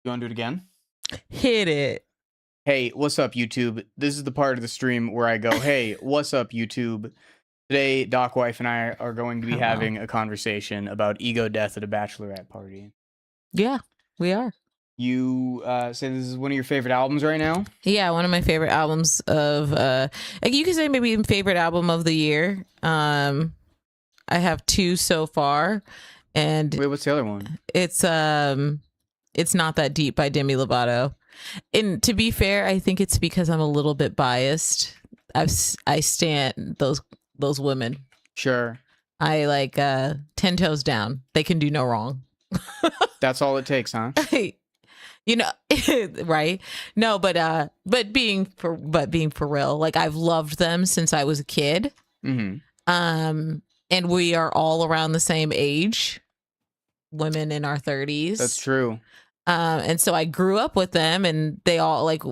You want to do it again? Hit it. Hey, what's up, YouTube? This is the part of the stream where I go, hey, what's up, YouTube? Today, Doc Wife and I are going to be having a conversation about ego death at a bachelorette party. Yeah, we are. You say this is one of your favorite albums right now? Yeah, one of my favorite albums of you could say maybe favorite album of the year. I have two so far, and Wait, what's the other one? It's Not That Deep by Demi Lovato. And to be fair, I think it's because I'm a little bit biased. I stand those women. Sure. I like 10 toes down. They can do no wrong. That's all it takes, huh? You know, right? No, but being for real, like I've loved them since I was a kid. Mm-hmm. And we are all around the same age, women in our 30s. That's true. And so I grew up with them, and they all like,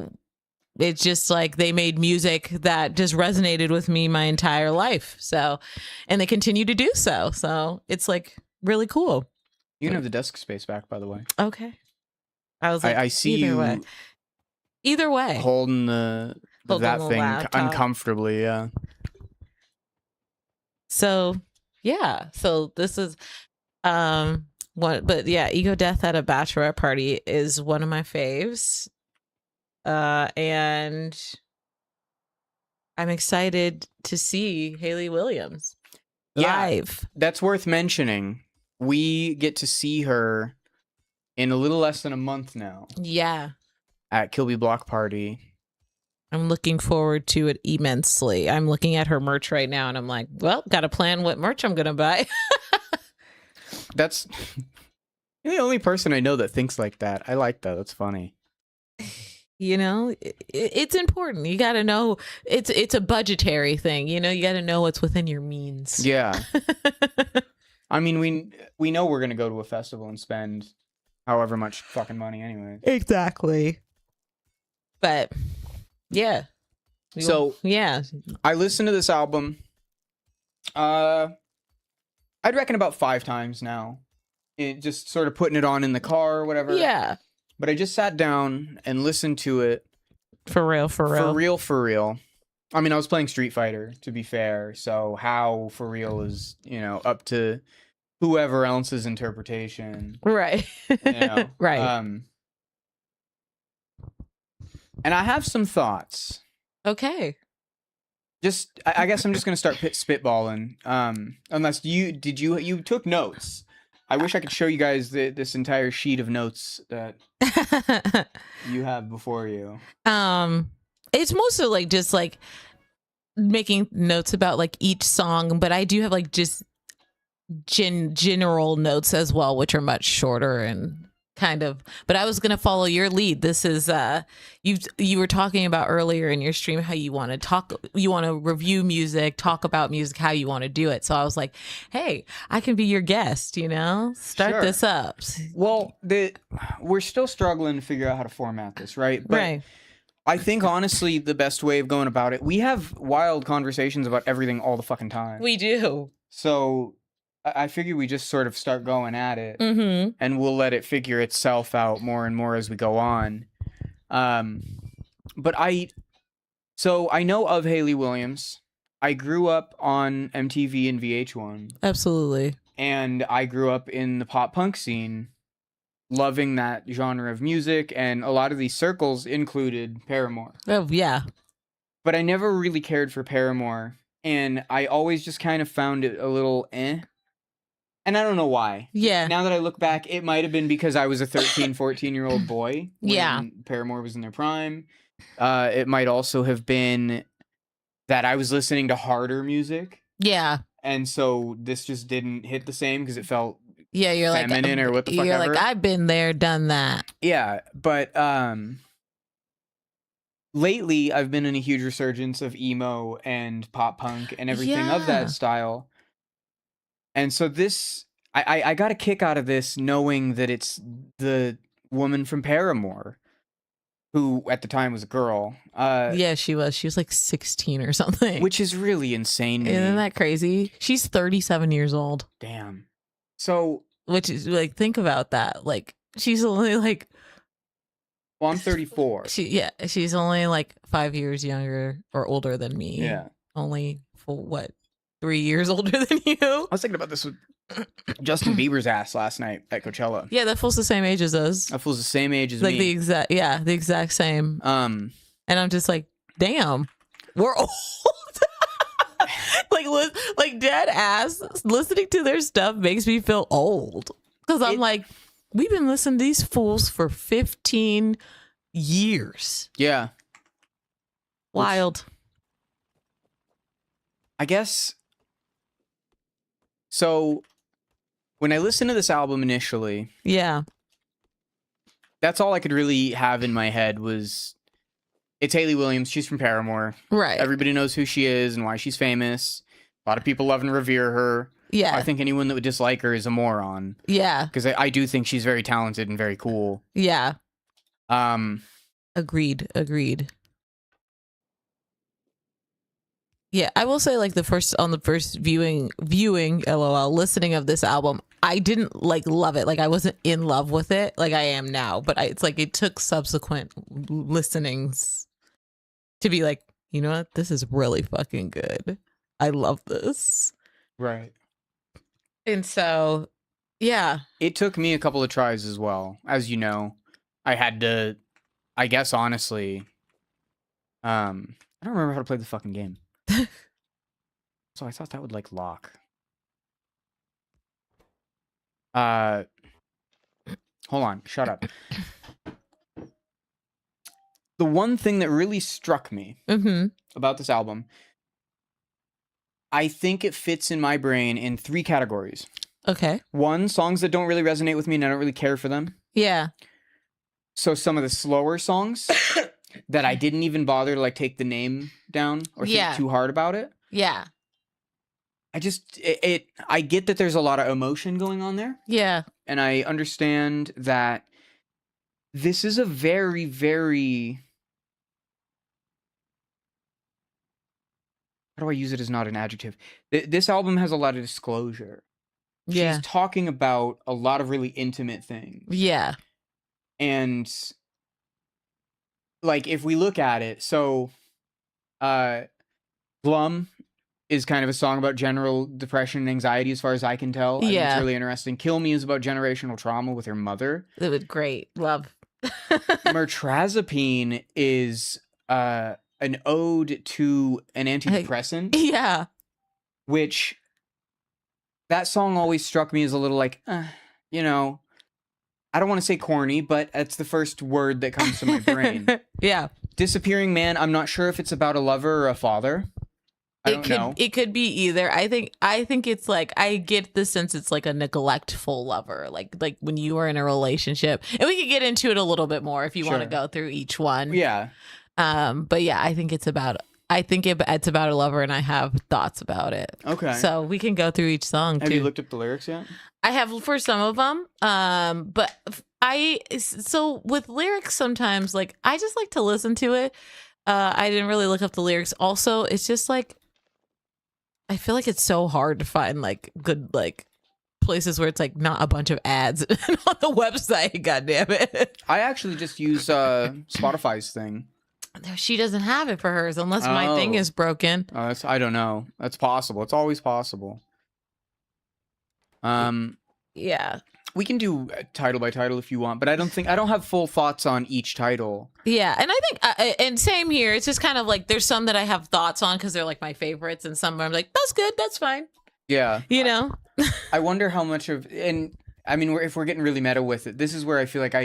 it's just like they made music that just resonated with me my entire life. So, and they continue to do so. So it's like really cool. You can have the desk space back, by the way. Okay. I was like, I see either way, holding that thing laptop uncomfortably. Yeah. So yeah. So this is but yeah, ego death at a bachelorette party is one of my faves. And I'm excited to see Hayley Williams live. That's worth mentioning. We get to see her in a little less than a month now. Yeah. At Kilby Block Party. I'm looking forward to it immensely. I'm looking at her merch right now, and I'm like, well, got to plan what merch I'm going to buy. That's you're the only person I know that thinks like that. I like that. That's funny. You know, it's important. You got to know it's a budgetary thing. You know, you got to know what's within your means. Yeah. I mean, we know we're going to go to a festival and spend however much fucking money anyway. Exactly. But yeah. So yeah, I listened to this album. I'd reckon about 5 times now. It just sort of putting it on in the car or whatever. Yeah. But I just sat down and listened to it. For real. For real. I mean, I was playing Street Fighter, to be fair. So how for real is, up to whoever else's interpretation. Right. Right. And I have some thoughts. Okay. I guess I'm just going to start spitballing. Unless you took notes. I wish I could show you guys this entire sheet of notes that you have before you. It's mostly like just like making notes about like each song, but I do have like just general notes as well, which are much shorter and kind of, but I was going to follow your lead. This is you were talking about earlier in your stream how you want to review music, talk about music, how you want to do it. So I was like, hey, I can be your guest, start this up. Well, we're still struggling to figure out how to format this, right? But right. I think honestly the best way of going about it, we have wild conversations about everything all the fucking time. We do. So I figure we just sort of start going at it, and we'll let it figure itself out more and more as we go on. But I know of Hayley Williams. I grew up on MTV and VH1. Absolutely. And I grew up in the pop punk scene, loving that genre of music, and a lot of these circles included Paramore. Oh, yeah. But I never really cared for Paramore, and I always just kind of found it a little eh. And I don't know why. Yeah. Now that I look back, it might have been because I was a 13, 14-year-old boy when Paramore was in their prime. It might also have been that I was listening to harder music. Yeah. And so this just didn't hit the same because it felt you're feminine or what the fuck you're ever. Like, I've been there, done that. Yeah, but lately I've been in a huge resurgence of emo and pop punk and everything of that style. And so this, I got a kick out of this knowing that it's the woman from Paramore, who at the time was a girl. Yeah, she was. She was like 16 or something. Which is really insane to me. Isn't that crazy? She's 37 years old. Damn. So. Which is like, think about that. Like, she's only like Well, I'm 34. She's only like 5 years younger or older than me. Yeah. Only for what, 3 years older than you? I was thinking about this with Justin Bieber's ass last night at Coachella. Yeah, that fool's the same age as us. That fool's the same age as like me. the exact same. And I'm just like, damn, we're old. like dead ass. Listening to their stuff makes me feel old because I'm like, we've been listening to these fools for 15 years. Yeah. Wild. I guess. So when I listened to this album initially, yeah, that's all I could really have in my head was it's Hayley Williams. She's from Paramore. Right. Everybody knows who she is and why she's famous. A lot of people love and revere her. Yeah. I think anyone that would dislike her is a moron. Yeah. Because I do think she's very talented and very cool. Yeah. Agreed. Yeah, I will say like the first viewing LOL listening of this album, I didn't like love it. Like I wasn't in love with it like I am now, but it's like it took subsequent listenings to be like, you know what? This is really fucking good. I love this. Right. And so, yeah. It took me a couple of tries as well. As you know, I had to, I guess honestly, I don't remember how to play the fucking game. So I thought that would like lock. Hold on, shut up. The one thing that really struck me about this album, I think it fits in my brain in 3 categories. Okay. 1, songs that don't really resonate with me and I don't really care for them. Yeah. So some of the slower songs that I didn't even bother to like take the name down or think too hard about it. Yeah. I just, I get that there's a lot of emotion going on there. Yeah. And I understand that this is a very, very, how do I use it as not an adjective? This album has a lot of disclosure. Yeah. She's talking about a lot of really intimate things. Yeah. And like, if we look at it, so, Glum is kind of a song about general depression and anxiety as far as I can tell. I think it's really interesting. Kill Me is about generational trauma with her mother. It was great. Love. Mertrazepine is an ode to an antidepressant. Yeah. Which that song always struck me as a little like, you know, I don't want to say corny, but that's the first word that comes to my brain. Yeah. Disappearing Man, I'm not sure if it's about a lover or a father. I don't know. It could be either. I think it's like, I get the sense it's like a neglectful lover, like when you are in a relationship, and we could get into it a little bit more if you want to go through each one. Yeah. But yeah, I think it's about a lover, and I have thoughts about it. Okay. So we can go through each song. Have you looked up the lyrics yet? I have for some of them. But so with lyrics sometimes, like I just like to listen to it. I didn't really look up the lyrics. Also, it's just like, I feel like it's so hard to find like good like places where it's like not a bunch of ads on the website. God damn it! I actually just use Spotify's thing. She doesn't have it for hers unless my thing is broken. I don't know. That's possible. It's always possible. Yeah. We can do title by title if you want, but I don't have full thoughts on each title. Yeah, and I think, and same here. It's just kind of like there's some that I have thoughts on because they're like my favorites, and some I'm like, that's good, that's fine. Yeah, you know. I wonder how much of, and I mean, if we're getting really meta with it, this is where I feel like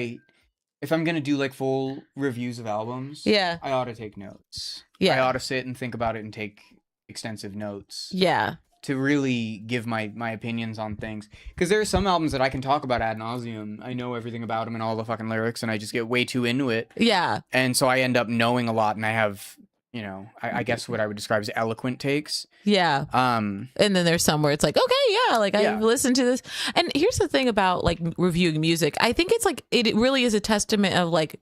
if I'm gonna do like full reviews of albums, I ought to take notes. Yeah, I ought to sit and think about it and take extensive notes. Yeah. To really give my opinions on things. Because there are some albums that I can talk about ad nauseum. I know everything about them and all the fucking lyrics, and I just get way too into it. Yeah. And so I end up knowing a lot, and I have, you know, I guess what I would describe as eloquent takes. Yeah. And then there's some where it's like, okay, yeah, like I've listened to this. And here's the thing about like reviewing music. I think it's like, it really is a testament of like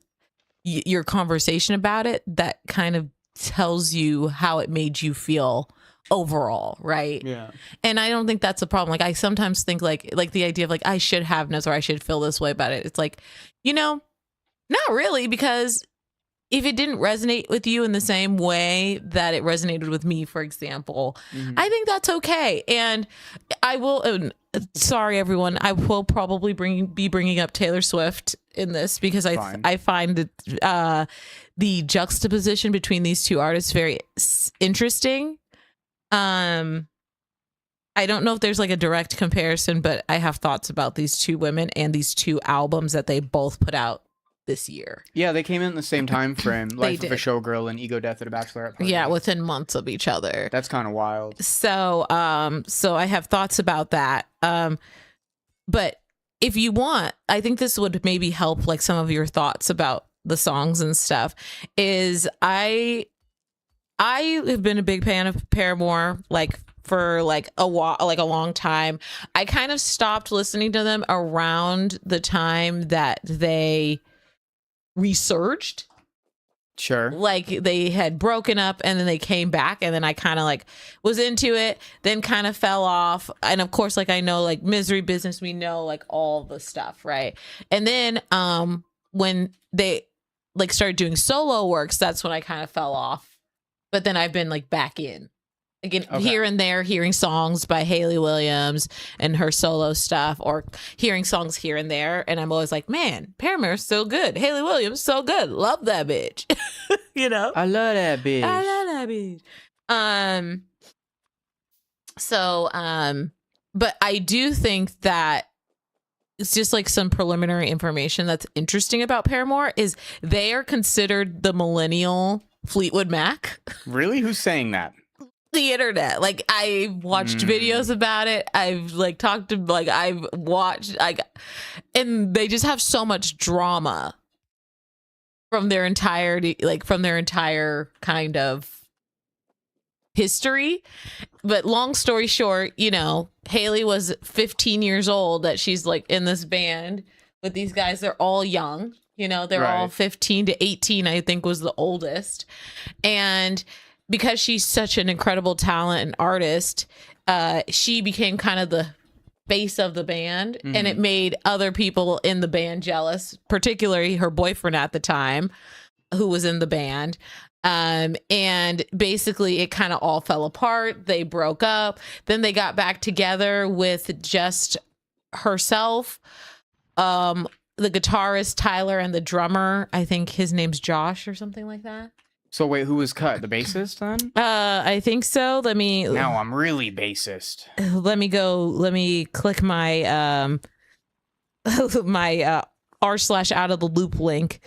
your conversation about it that kind of tells you how it made you feel overall, right? Yeah. And I don't think that's a problem. Like I sometimes think like the idea of like I should have notes or I should feel this way about it. It's like, you know, Not really, because if it didn't resonate with you in the same way that it resonated with me, for example, I think that's okay. And I will, sorry everyone, I will probably be bringing up Taylor Swift in this because I find that the juxtaposition between these two artists very interesting. I don't know if there's like a direct comparison, but I have thoughts about these two women and these two albums that they both put out this year. Yeah, they came in the same time frame. Life of a Showgirl and Ego Death at a Bachelorette Party. Yeah, within months of each other. That's kind of wild. So I have thoughts about that. But if you want, I think this would maybe help like some of your thoughts about the songs and stuff. Is I have been a big fan of Paramore like for like a while, like a long time. I kind of stopped listening to them around the time that they resurged. Sure. Like they had broken up and then they came back, and then I kind of like was into it, then kind of fell off. And of course, like I know like Misery Business, we know like all the stuff, right? And then when they like started doing solo works, that's when I kind of fell off. But then I've been like back in. Again, here and there, hearing songs by Hayley Williams and her solo stuff, or hearing songs here and there, and I'm always like, man, Paramore's so good. Hayley Williams, so good. Love that bitch. You know? I love that bitch. I love that bitch. But I do think that it's just like some preliminary information that's interesting about Paramore is they are considered the millennial Fleetwood Mac. Really? Who's saying that? The internet. Like I watched videos about it. I've like talked to like I've watched like, and they just have so much drama from their entirety, like from their entire kind of history. But long story short, you know, Hayley was 15 years old that she's like in this band with these guys. They're all young, you know, they're all 15 to 18, I think was the oldest. And because she's such an incredible talent and artist, she became kind of the face of the band, and it made other people in the band jealous, particularly her boyfriend at the time, who was in the band. And basically it kind of all fell apart. They broke up. Then they got back together with just herself, the guitarist Tyler, and the drummer, I think his name's Josh or something like that. So wait, who was cut? The bassist then? I think so. Now I'm really bassist. Let me click my my r/out of the loop link.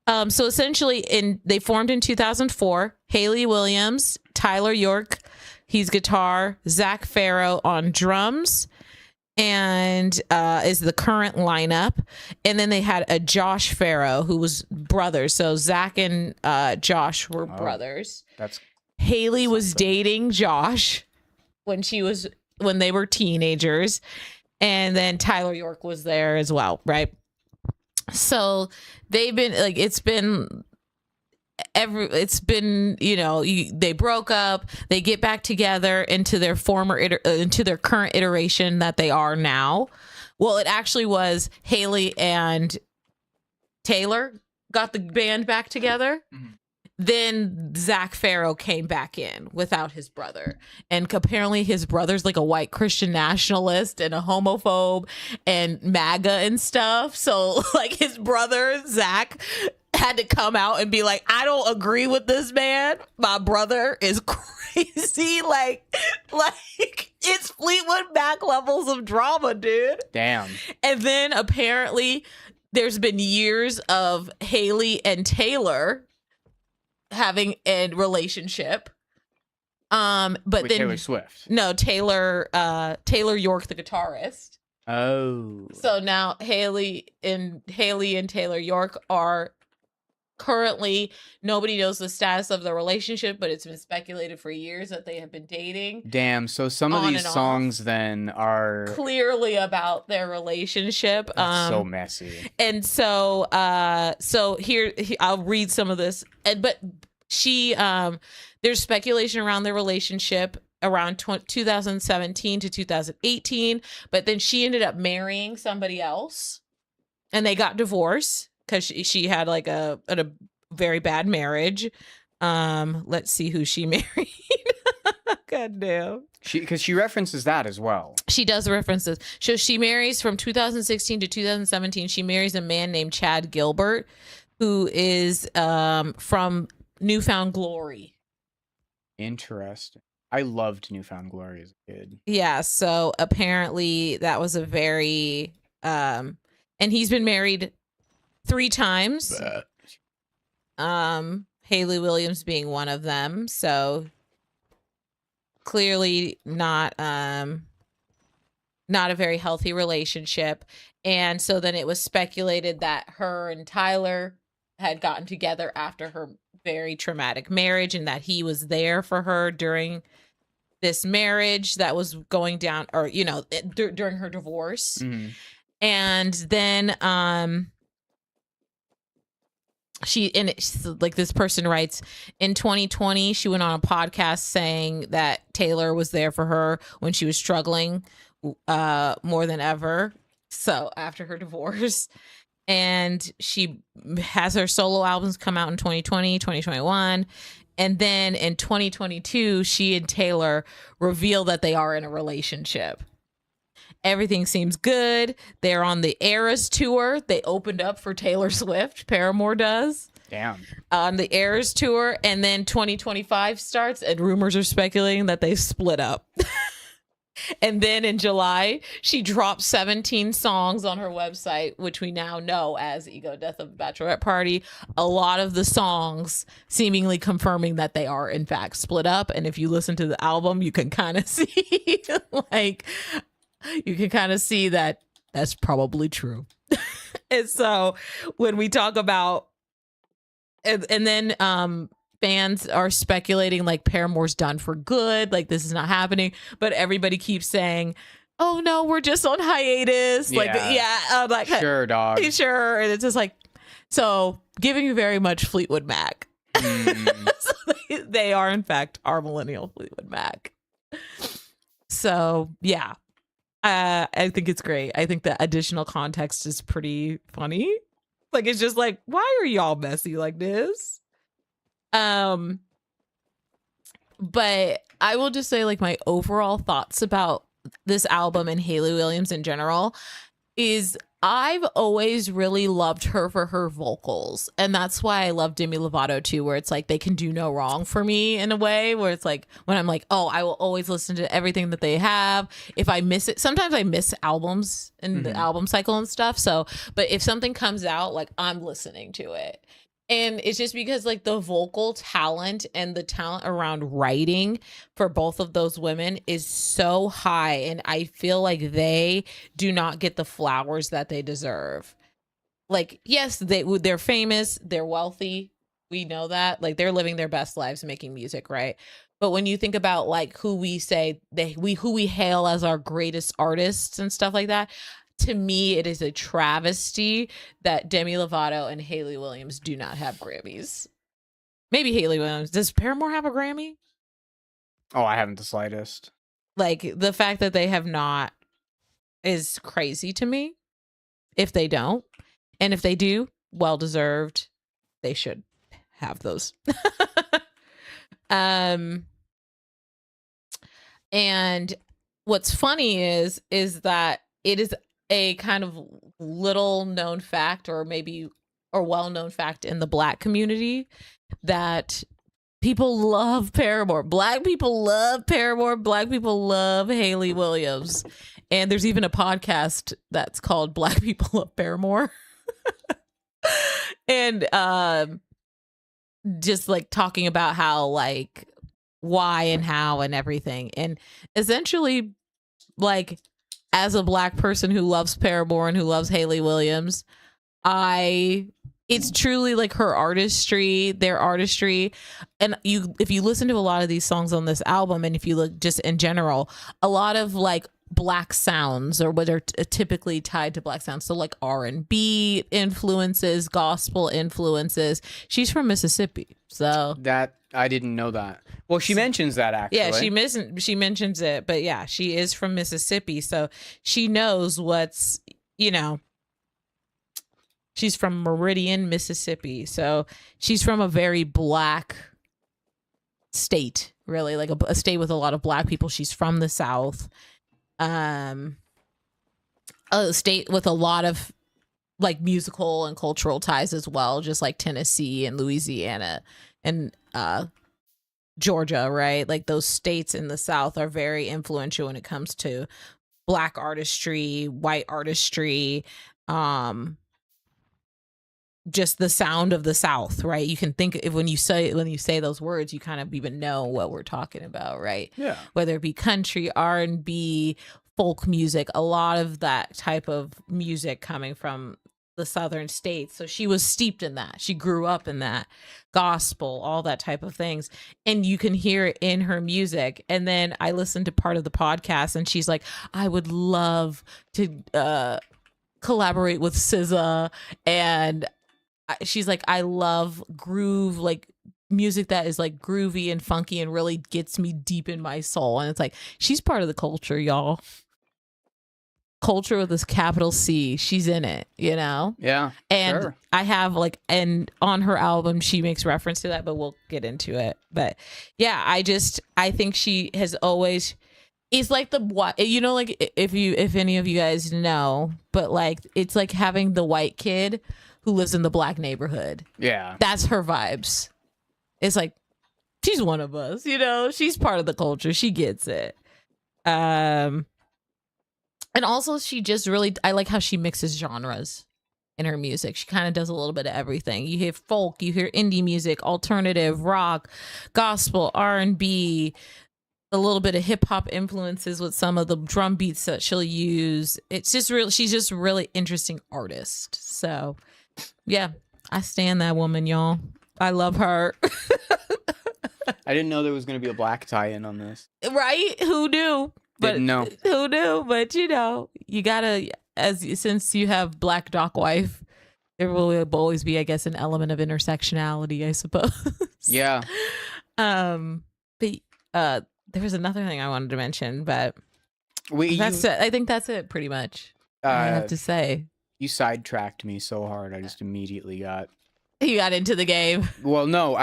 So essentially they formed in 2004. Hayley Williams, Tyler York, he's guitar, Zach Farrow on drums, and is the current lineup. And then they had a Josh Farrow who was brothers. So Zach and Josh were brothers. Hayley was dating Josh when they were teenagers, and then Tyler York was there as well, right? So they've been like, it's been, you know, they broke up, they get back together into their into their current iteration that they are now. Well, it actually was Hayley and Taylor got the band back together. Then Zach Farrow came back in without his brother. And apparently his brother's like a white Christian nationalist and a homophobe and MAGA and stuff. So like his brother, Zach, had to come out and be like, I don't agree with this man. My brother is crazy. Like it's Fleetwood Mac levels of drama, dude. Damn. And then apparently there's been years of Hayley and Taylor having a relationship. But with then Taylor Swift. No, Taylor York, the guitarist. Oh. So now Hayley and Taylor York are currently, nobody knows the status of the relationship, but it's been speculated for years that they have been dating. Damn, so some of these songs then are clearly about their relationship. That's so messy. And so here I'll read some of this. But she there's speculation around their relationship around 2017 to 2018, but then she ended up marrying somebody else and they got divorced. because she had like a very bad marriage. Let's see who she married. God damn. Because she references that as well. She does references. So she marries from 2016 to 2017. She marries a man named Chad Gilbert, who is from New Found Glory. Interesting. I loved New Found Glory as a kid. Yeah, so apparently that was a very and he's been married 3 times. Haley Williams being one of them. So clearly not a very healthy relationship. And so then it was speculated that her and Tyler had gotten together after her very traumatic marriage, and that he was there for her during this marriage that was going down, or during her divorce. Mm-hmm. And then this person writes, in 2020 she went on a podcast saying that Taylor was there for her when she was struggling more than ever, so after her divorce. And she has her solo albums come out in 2020, 2021. And then in 2022, she and Taylor reveal that they are in a relationship. Everything seems good. They're on the Eras tour. They opened up for Taylor Swift. Paramore does. Damn. On the Eras tour. And then 2025 starts, and rumors are speculating that they split up. And then in July, she dropped 17 songs on her website, which we now know as Ego Death of the Bachelorette Party. A lot of the songs seemingly confirming that they are, in fact, split up. And if you listen to the album, you can kind of see, that that's probably true. And so when we talk about, and then fans are speculating like Paramore's done for good, like this is not happening, but everybody keeps saying, oh no, we're just on hiatus. Sure, dog. Sure. And it's just like, so giving you very much Fleetwood Mac. So they are in fact our millennial Fleetwood Mac. So yeah, I think it's great. I think the additional context is pretty funny. Like, it's just like, why are y'all messy like this? But I will just say, like, my overall thoughts about this album and Haley Williams in general is I've always really loved her for her vocals. And that's why I love Demi Lovato too, where it's like they can do no wrong for me in a way where it's like when I'm like, oh, I will always listen to everything that they have. If I miss it, sometimes I miss albums and the album cycle and stuff. So, but if something comes out, like I'm listening to it. And it's just because like the vocal talent and the talent around writing for both of those women is so high. And I feel like they do not get the flowers that they deserve. Like, yes, they're famous, they're wealthy. We know that. Like, they're living their best lives making music, right? But when you think about like who we say who we hail as our greatest artists and stuff like that, to me, it is a travesty that Demi Lovato and Haley Williams do not have Grammys. Maybe Haley Williams. Does Paramore have a Grammy? Oh, I haven't the slightest. Like, the fact that they have not is crazy to me. If they don't. And if they do, well deserved. They should have those. And what's funny is that it is a kind of little known fact, or well known fact in the Black community, that people love Paramore. Black people love Paramore. Black people love Haley Williams. And there's even a podcast that's called Black People Love Paramore. And just like talking about how, like, why and how and everything. And essentially, like, as a Black person who loves Paramore and who loves Haley Williams, it's truly like her artistry, their artistry. And if you listen to a lot of these songs on this album, and if you look just in general, a lot of like Black sounds, or what are typically tied to Black sounds. So like R&B influences, gospel influences. She's from Mississippi. So that, I didn't know that. Well, she mentions that actually. Yeah, she mentions it, but yeah, she is from Mississippi, so she knows what's, She's from Meridian, Mississippi. So she's from a very black state, really, like a state with a lot of black people. She's from the South. A state with a lot of like musical and cultural ties as well, just like Tennessee and Louisiana and Georgia, right? Like those states in the South are very influential when it comes to black artistry, white artistry, just the sound of the South, right? You can think if when you say those words, you kind of even know what we're talking about, right? Yeah. Whether it be country, R&B, folk music, a lot of that type of music coming from the southern states. So she was steeped in that. She grew up in that, gospel, all that type of things. And you can hear it in her music. And then I listened to part of the podcast and she's like, I would love to collaborate with SZA. And she's like, I love groove, like music that is like groovy and funky and really gets me deep in my soul. And it's like, she's part of the culture, y'all. Culture with this capital C. She's in it, you know? Yeah. And sure. I have like, and on her album, she makes reference to that, but we'll get into it. But yeah, I think she has always, it's like the what, you know, like if any of you guys know, but like, it's like having the white kid who lives in the black neighborhood. Yeah. That's her vibes. It's like, she's one of us, you know? She's part of the culture. She gets it. And also she just really, I like how she mixes genres in her music. She kind of does a little bit of everything. You hear folk, you hear indie music, alternative, rock, gospel, R&B, a little bit of hip hop influences with some of the drum beats that she'll use. It's just real. She's just a really interesting artist. So yeah, I stand that woman, y'all. I love her. I didn't know there was going to be a black tie-in on this. Right? Who knew? But didn't know. Who knew? But you know, you gotta, since you have Black Doc Wife, there will always be, I guess, an element of intersectionality, I suppose. Yeah. But there was another thing I wanted to mention, but that's it. I think that's it pretty much. I have to say. You sidetracked me so hard. I just immediately got. You got into the game. Well, no,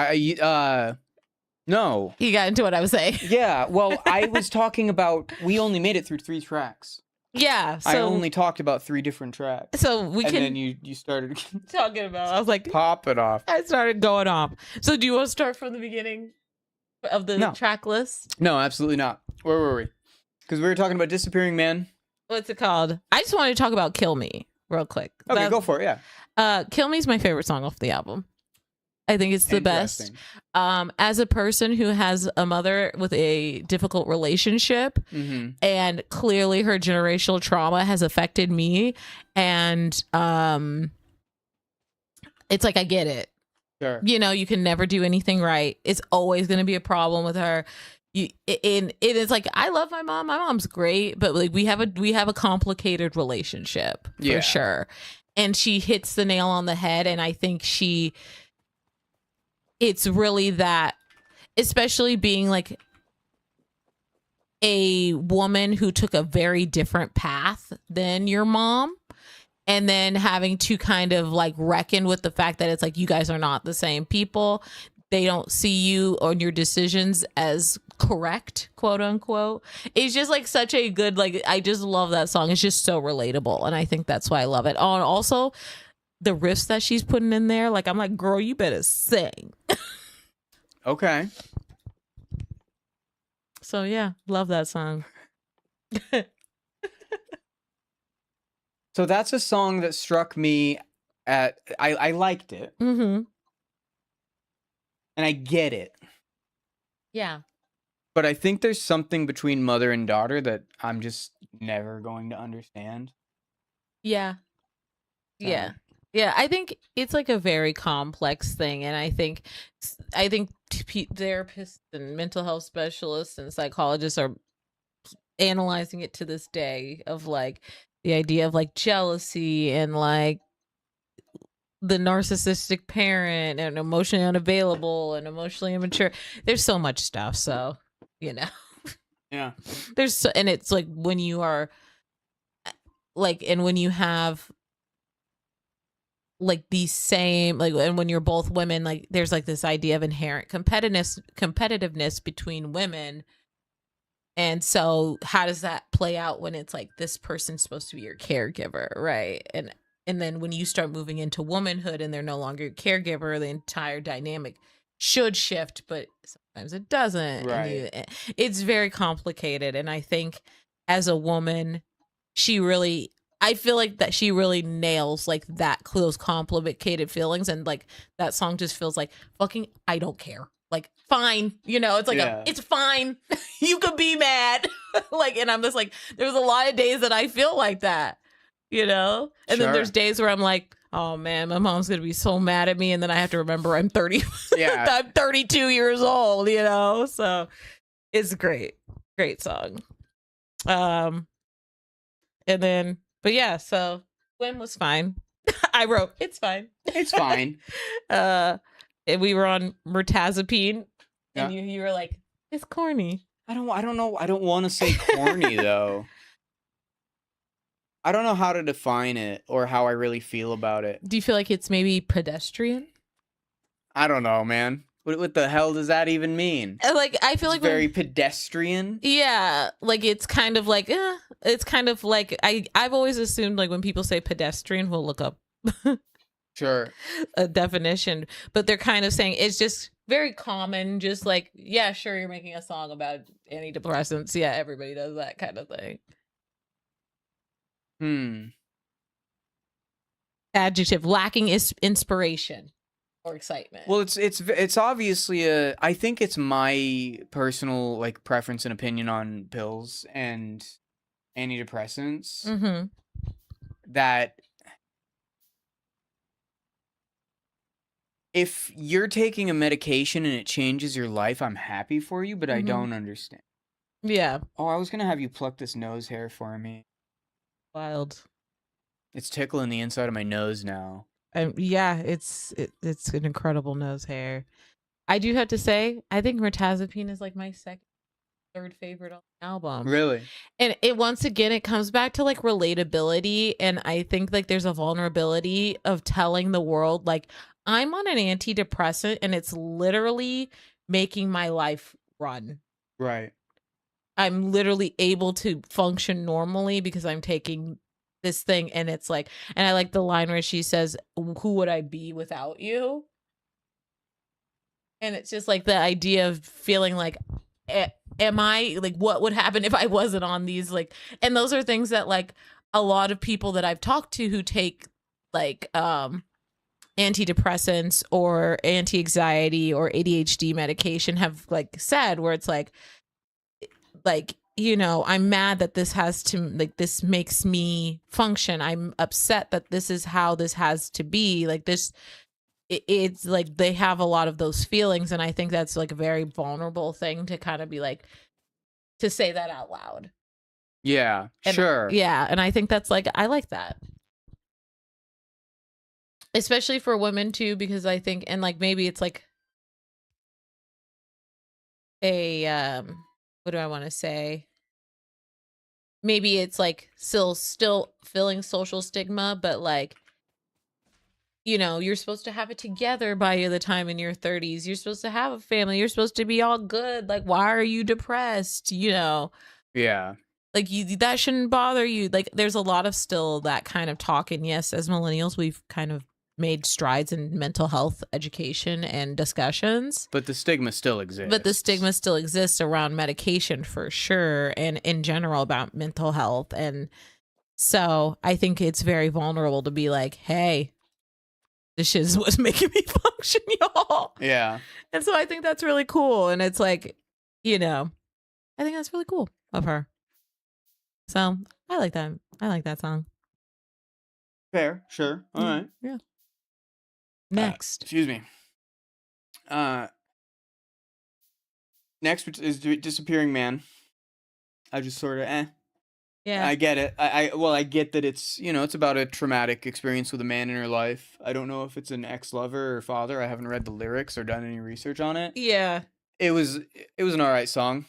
no. You got into what I was saying. Yeah, well, I was talking about, we only made it through 3 tracks. Yeah, so I only talked about 3 different tracks. So we can. And then you started talking about. I was like, pop it off. I started going off. So do you want to start from the beginning of the track list? No, absolutely not. Where were we? Because we were talking about Disappearing Man. What's it called? I just wanted to talk about Kill Me real quick. Okay, go for it. Yeah. Kill Me is my favorite song off the album. I think it's the best. As a person who has a mother with a difficult relationship, and clearly her generational trauma has affected me, and it's like, I get it. Sure. You know, you can never do anything right. It's always going to be a problem with her. It is like, I love my mom. My mom's great, but like we have a complicated relationship for sure. And she hits the nail on the head, and I think it's really that, especially being like a woman who took a very different path than your mom, and then having to kind of like reckon with the fact that it's like, you guys are not the same people. They don't see you on your decisions as correct, quote unquote. It's just like such a good, like, I just love that song. It's just so relatable. And I think that's why I love it. Oh, and also the riffs that she's putting in there, like, I'm like, girl, you better sing. Okay. So yeah, love that song. So that's a song that struck me at, I liked it. Mm-hmm. And I get it. Yeah. But I think there's something between mother and daughter that I'm just never going to understand. Yeah. Yeah. Yeah, I think it's like a very complex thing, and I think therapists and mental health specialists and psychologists are analyzing it to this day, of like the idea of like jealousy and like the narcissistic parent and emotionally unavailable and emotionally immature. There's so much stuff, so you know. Yeah. And it's like when you are like, and when you have like the same, like, and when you're both women, like there's like this idea of inherent competitiveness between women. And so how does that play out when it's like this person's supposed to be your caregiver, right? And then when you start moving into womanhood and they're no longer your caregiver, the entire dynamic should shift, but sometimes it doesn't. Right. It's very complicated. And I think as a woman, I feel like that she really nails like those complicated feelings, and like that song just feels like fucking I don't care. Like fine, it's like it's fine. You could be mad. Like, and I'm just like, there's a lot of days that I feel like that, and then there's days where I'm like, oh man, my mom's gonna be so mad at me, and then I have to remember I'm 30. Yeah. I'm 32 years old, so it's great song. And then, but yeah, so Gwen was fine. I wrote, it's fine. It's fine. And we were on mirtazapine, and you were like, it's corny. I don't know. I don't want to say corny though. I don't know how to define it or how I really feel about it. Do you feel like it's maybe pedestrian? I don't know, man. What the hell does that even mean? Like, I feel like very pedestrian. Yeah, like it's kind of like, it's kind of like I've always assumed like when people say pedestrian, we'll look up sure a definition, but they're kind of saying it's just very common, just like, yeah, sure, you're making a song about antidepressants. Yeah, everybody does that kind of thing. Adjective, lacking inspiration or excitement. Well, it's obviously I think it's my personal like preference and opinion on pills and antidepressants. Mm-hmm. That if you're taking a medication and it changes your life, I'm happy for you, but I don't understand. Yeah. Oh, I was gonna have you pluck this nose hair for me. Wild. It's tickling the inside of my nose now. Yeah, it's an incredible nose hair. I do have to say, I think mirtazapine is like my third favorite album. Really? And it once again, it comes back to like relatability, and I think like there's a vulnerability of telling the world like I'm on an antidepressant and it's literally making my life run. Right. I'm literally able to function normally because I'm taking this thing, and it's like, and I like the line where she says, who would I be without you? And it's just like the idea of feeling like, am I like, what would happen if I wasn't on these, like, and those are things that like a lot of people that I've talked to who take like antidepressants or anti-anxiety or ADHD medication have like said, where it's like I'm mad that this has to, like, this makes me function. I'm upset that this is how this has to be. Like this, it's like they have a lot of those feelings. And I think that's like a very vulnerable thing to kind of be like, to say that out loud. Yeah, and, sure. Yeah. And I think that's like, I like that. Especially for women too, because I think, and like, maybe it's like a, what do I want to say? Maybe it's like still feeling social stigma, but like, you're supposed to have it together by the time in your 30s. You're supposed to have a family. You're supposed to be all good. Like, why are you depressed? Yeah. Like that shouldn't bother you. Like, there's a lot of still that kind of talk. And yes, as millennials, we've kind of made strides in mental health education and discussions. But the stigma still exists. Around medication for sure, and in general about mental health. And so I think it's very vulnerable to be like, hey, this shit is what's making me function, y'all. Yeah. And so I think that's really cool. And it's like, I think that's really cool of her. So I like that. I like that song. Fair. Sure. All right. Yeah. Next. Excuse me. Next is Disappearing Man. I just sort of Yeah. I get it. I get that it's, it's about a traumatic experience with a man in her life. I don't know if it's an ex-lover or father. I haven't read the lyrics or done any research on it. Yeah. It was an all right song.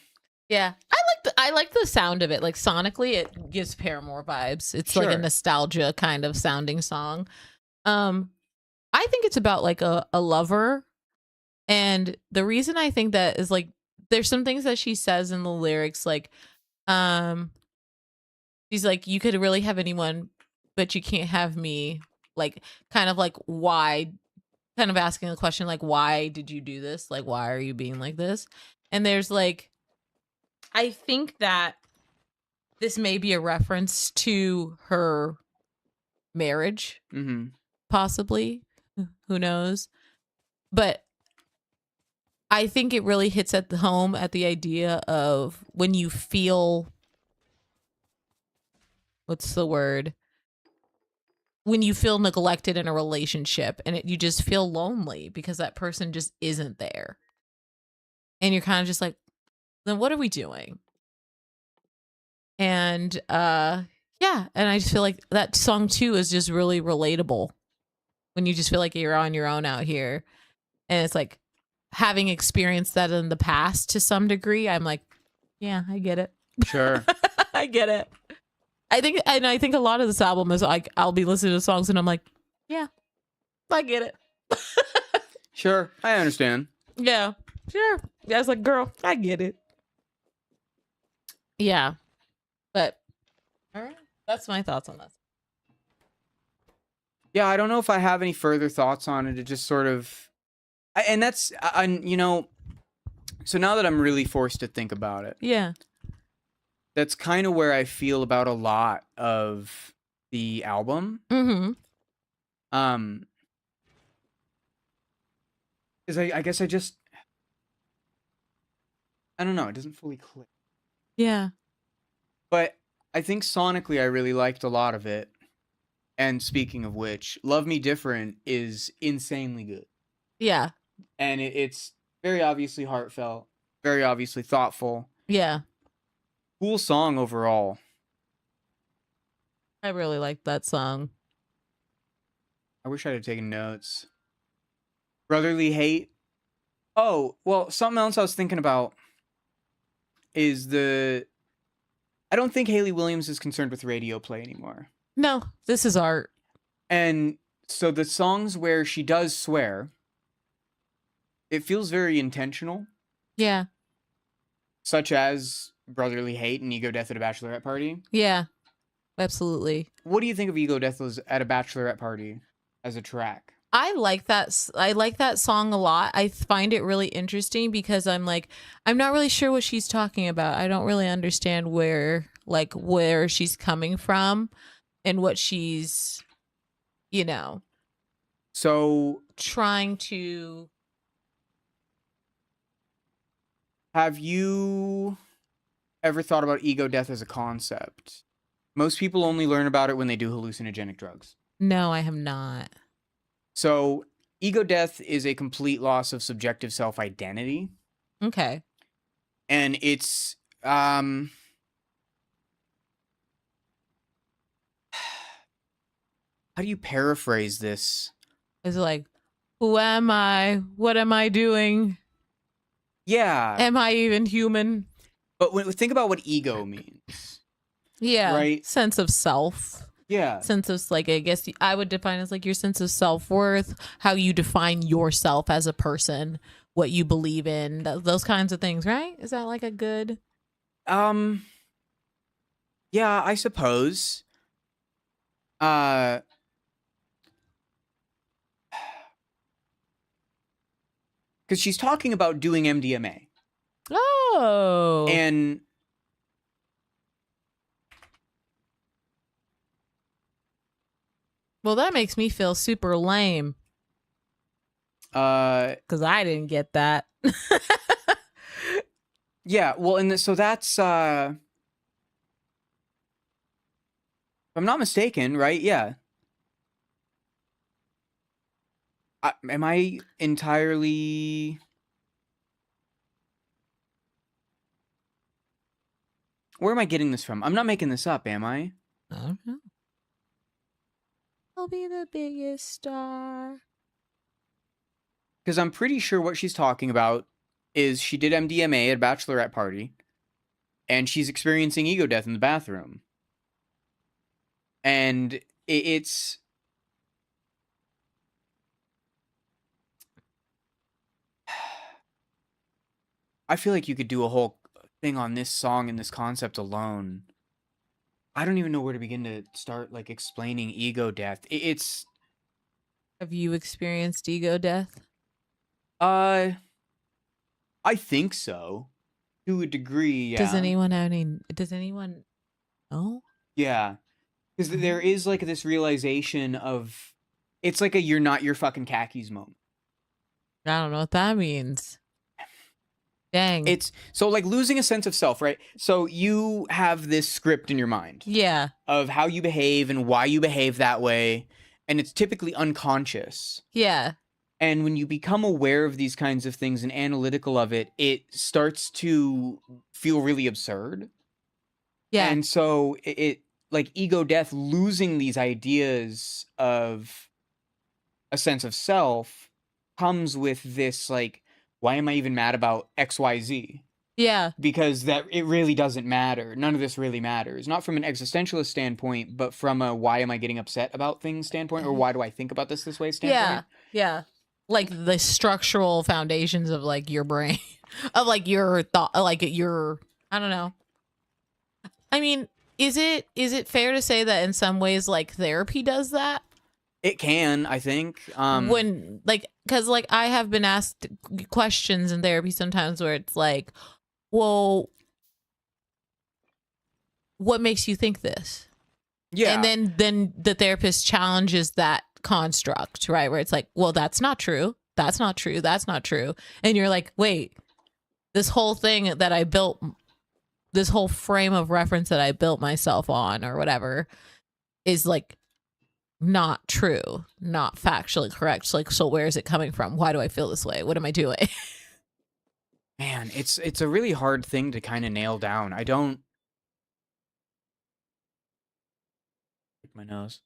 Yeah. I like the sound of it. Like sonically it gives Paramore vibes. It's like a nostalgia kind of sounding song. I think it's about like a lover. And the reason I think that is like there's some things that she says in the lyrics, like, um, she's like, you could really have anyone, but you can't have me. Like, kind of like, why? Kind of asking the question, like, why did you do this? Like, why are you being like this? And there's like, I think that this may be a reference to her marriage, possibly. Who knows? But I think it really hits at the home at the idea of when you feel, what's the word? When you feel neglected in a relationship and you just feel lonely because that person just isn't there. And you're kind of just like, then what are we doing? And yeah, and I just feel like that song too is just really relatable when you just feel like you're on your own out here. And it's like, having experienced that in the past to some degree, I'm like, yeah, I get it. Sure. I get it. I think a lot of this album is like, I'll be listening to songs and I'm like, yeah, I get it. Sure, I understand. Yeah, sure. Yeah, it's like, girl, I get it. Yeah. But all right. That's my thoughts on this. Yeah, I don't know if I have any further thoughts on it. It just sort of, and that's, you know, so now that I'm really forced to think about it, Yeah. that's kind of where I feel about a lot of the album. Mm-hmm. Because I guess I don't know, it doesn't fully click. Yeah. But I think sonically I really liked a lot of it. And speaking of which, Love Me Different is insanely good. Yeah. And it's very obviously heartfelt, very obviously thoughtful. Yeah. Cool song overall. I really like that song. I wish I had taken notes. Brotherly Hate. Oh, well, something else I was thinking about is I don't think Hayley Williams is concerned with radio play anymore. No, this is art. And so the songs where she does swear, it feels very intentional. Yeah. Such as Brotherly Hate and Ego Death at a Bachelorette Party. Yeah. Absolutely. What do you think of Ego Death at a Bachelorette Party as a track? I like that. I like that song a lot. I find it really interesting because I'm like, I'm not really sure what she's talking about. I don't really understand where she's coming from and what she's, So trying to. Have you ever thought about ego death as a concept? Most people only learn about it when they do hallucinogenic drugs. No, I have not. So ego death is a complete loss of subjective self-identity. Okay. And it's how do you paraphrase this? It's like, who am I? What am I doing? Yeah. Am I even human? But think about what ego means. Yeah. Right? Sense of self. Yeah. Sense of, like, I guess I would define as like your sense of self-worth, how you define yourself as a person, what you believe in, those kinds of things, right? Is that like a good? Yeah, I suppose. Because she's talking about doing MDMA. Oh. And well, that makes me feel super lame. Because I didn't get that. Yeah, well, and so that's if I'm not mistaken, right? Yeah. Am I entirely? Where am I getting this from? I'm not making this up, am I? I don't know. I'll be the biggest star. Because I'm pretty sure what she's talking about is she did MDMA at a bachelorette party, and she's experiencing ego death in the bathroom. And it's I feel like you could do a whole thing on this song and this concept alone. I don't even know where to begin to start, like, explaining ego death. It's Have you experienced ego death? uh, I think so, to a degree. Does Yeah, anyone have any? Does anyone know? yeah, because there Oh, is like this realization of it's like a "you're not your fucking khakis" moment. I don't know what that means. Dang. It's so like losing a sense of self, right? So you have this script in your mind Yeah. of how you behave and why you behave that way, and it's typically unconscious. Yeah. And when you become aware of these kinds of things and analytical of it, it starts to feel really absurd. Yeah. And so it like ego death, losing these ideas of a sense of self comes with this like, why am I even mad about XYZ? Yeah. Because that it really doesn't matter. None of this really matters. Not from an existentialist standpoint, but from a why am I getting upset about things standpoint, or why do I think about this way Yeah. standpoint. Yeah. Like the structural foundations of like your brain, of like your thought, like your, I don't know. I mean, is it fair to say that in some ways like therapy does that? It can, I think. When like, because like I have been asked questions in therapy sometimes where it's like, well, what makes you think this? Yeah. And then the therapist challenges that construct, right? Where it's like, well, that's not true. That's not true. That's not true. And you're like, wait, this whole thing that I built, this whole frame of reference that I built myself on or whatever is like not true, not factually correct. So like, so where is it coming from? Why do I feel this way? What am I doing? Man, it's a really hard thing to kind of nail down. I don't pick my nose.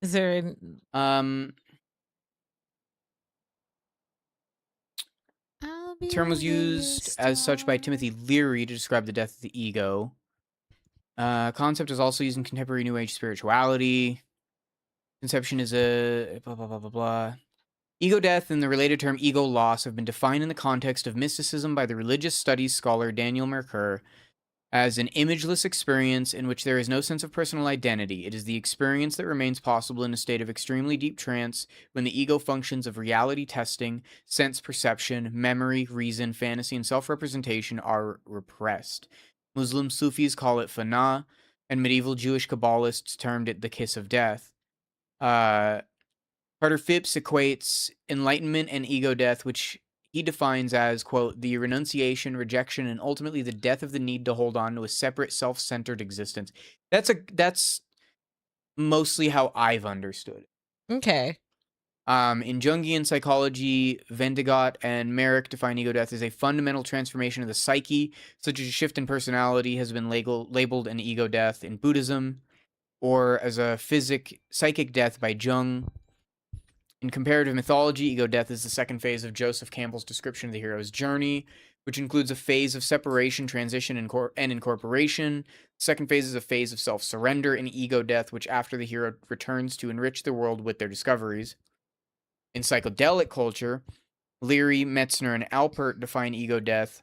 Is there Um I'll the be term was under your used as such by star. Timothy Leary to describe the death of the ego. Concept is also used in contemporary New Age spirituality. Conception is a blah blah blah blah blah. Ego death and the related term ego loss have been defined in the context of mysticism by the religious studies scholar Daniel Merkur as an imageless experience in which there is no sense of personal identity. It is the experience that remains possible in a state of extremely deep trance when the ego functions of reality testing, sense perception, memory, reason, fantasy, and self-representation are repressed. Muslim Sufis call it fana, and medieval Jewish Kabbalists termed it the kiss of death. Carter Phipps equates enlightenment and ego death, which he defines as, quote, the renunciation, rejection, and ultimately the death of the need to hold on to a separate, self-centered existence. That's mostly how I've understood it. Okay. In Jungian psychology, Vendigot and Merrick define ego death as a fundamental transformation of the psyche, such as a shift in personality has been labeled an ego death in Buddhism, or as a psychic death by Jung. In comparative mythology, ego death is the second phase of Joseph Campbell's description of the hero's journey, which includes a phase of separation, transition, and incorporation. The second phase is a phase of self-surrender and ego death, which after the hero returns to enrich the world with their discoveries. In psychedelic culture, Leary, Metzner, and Alpert define ego death.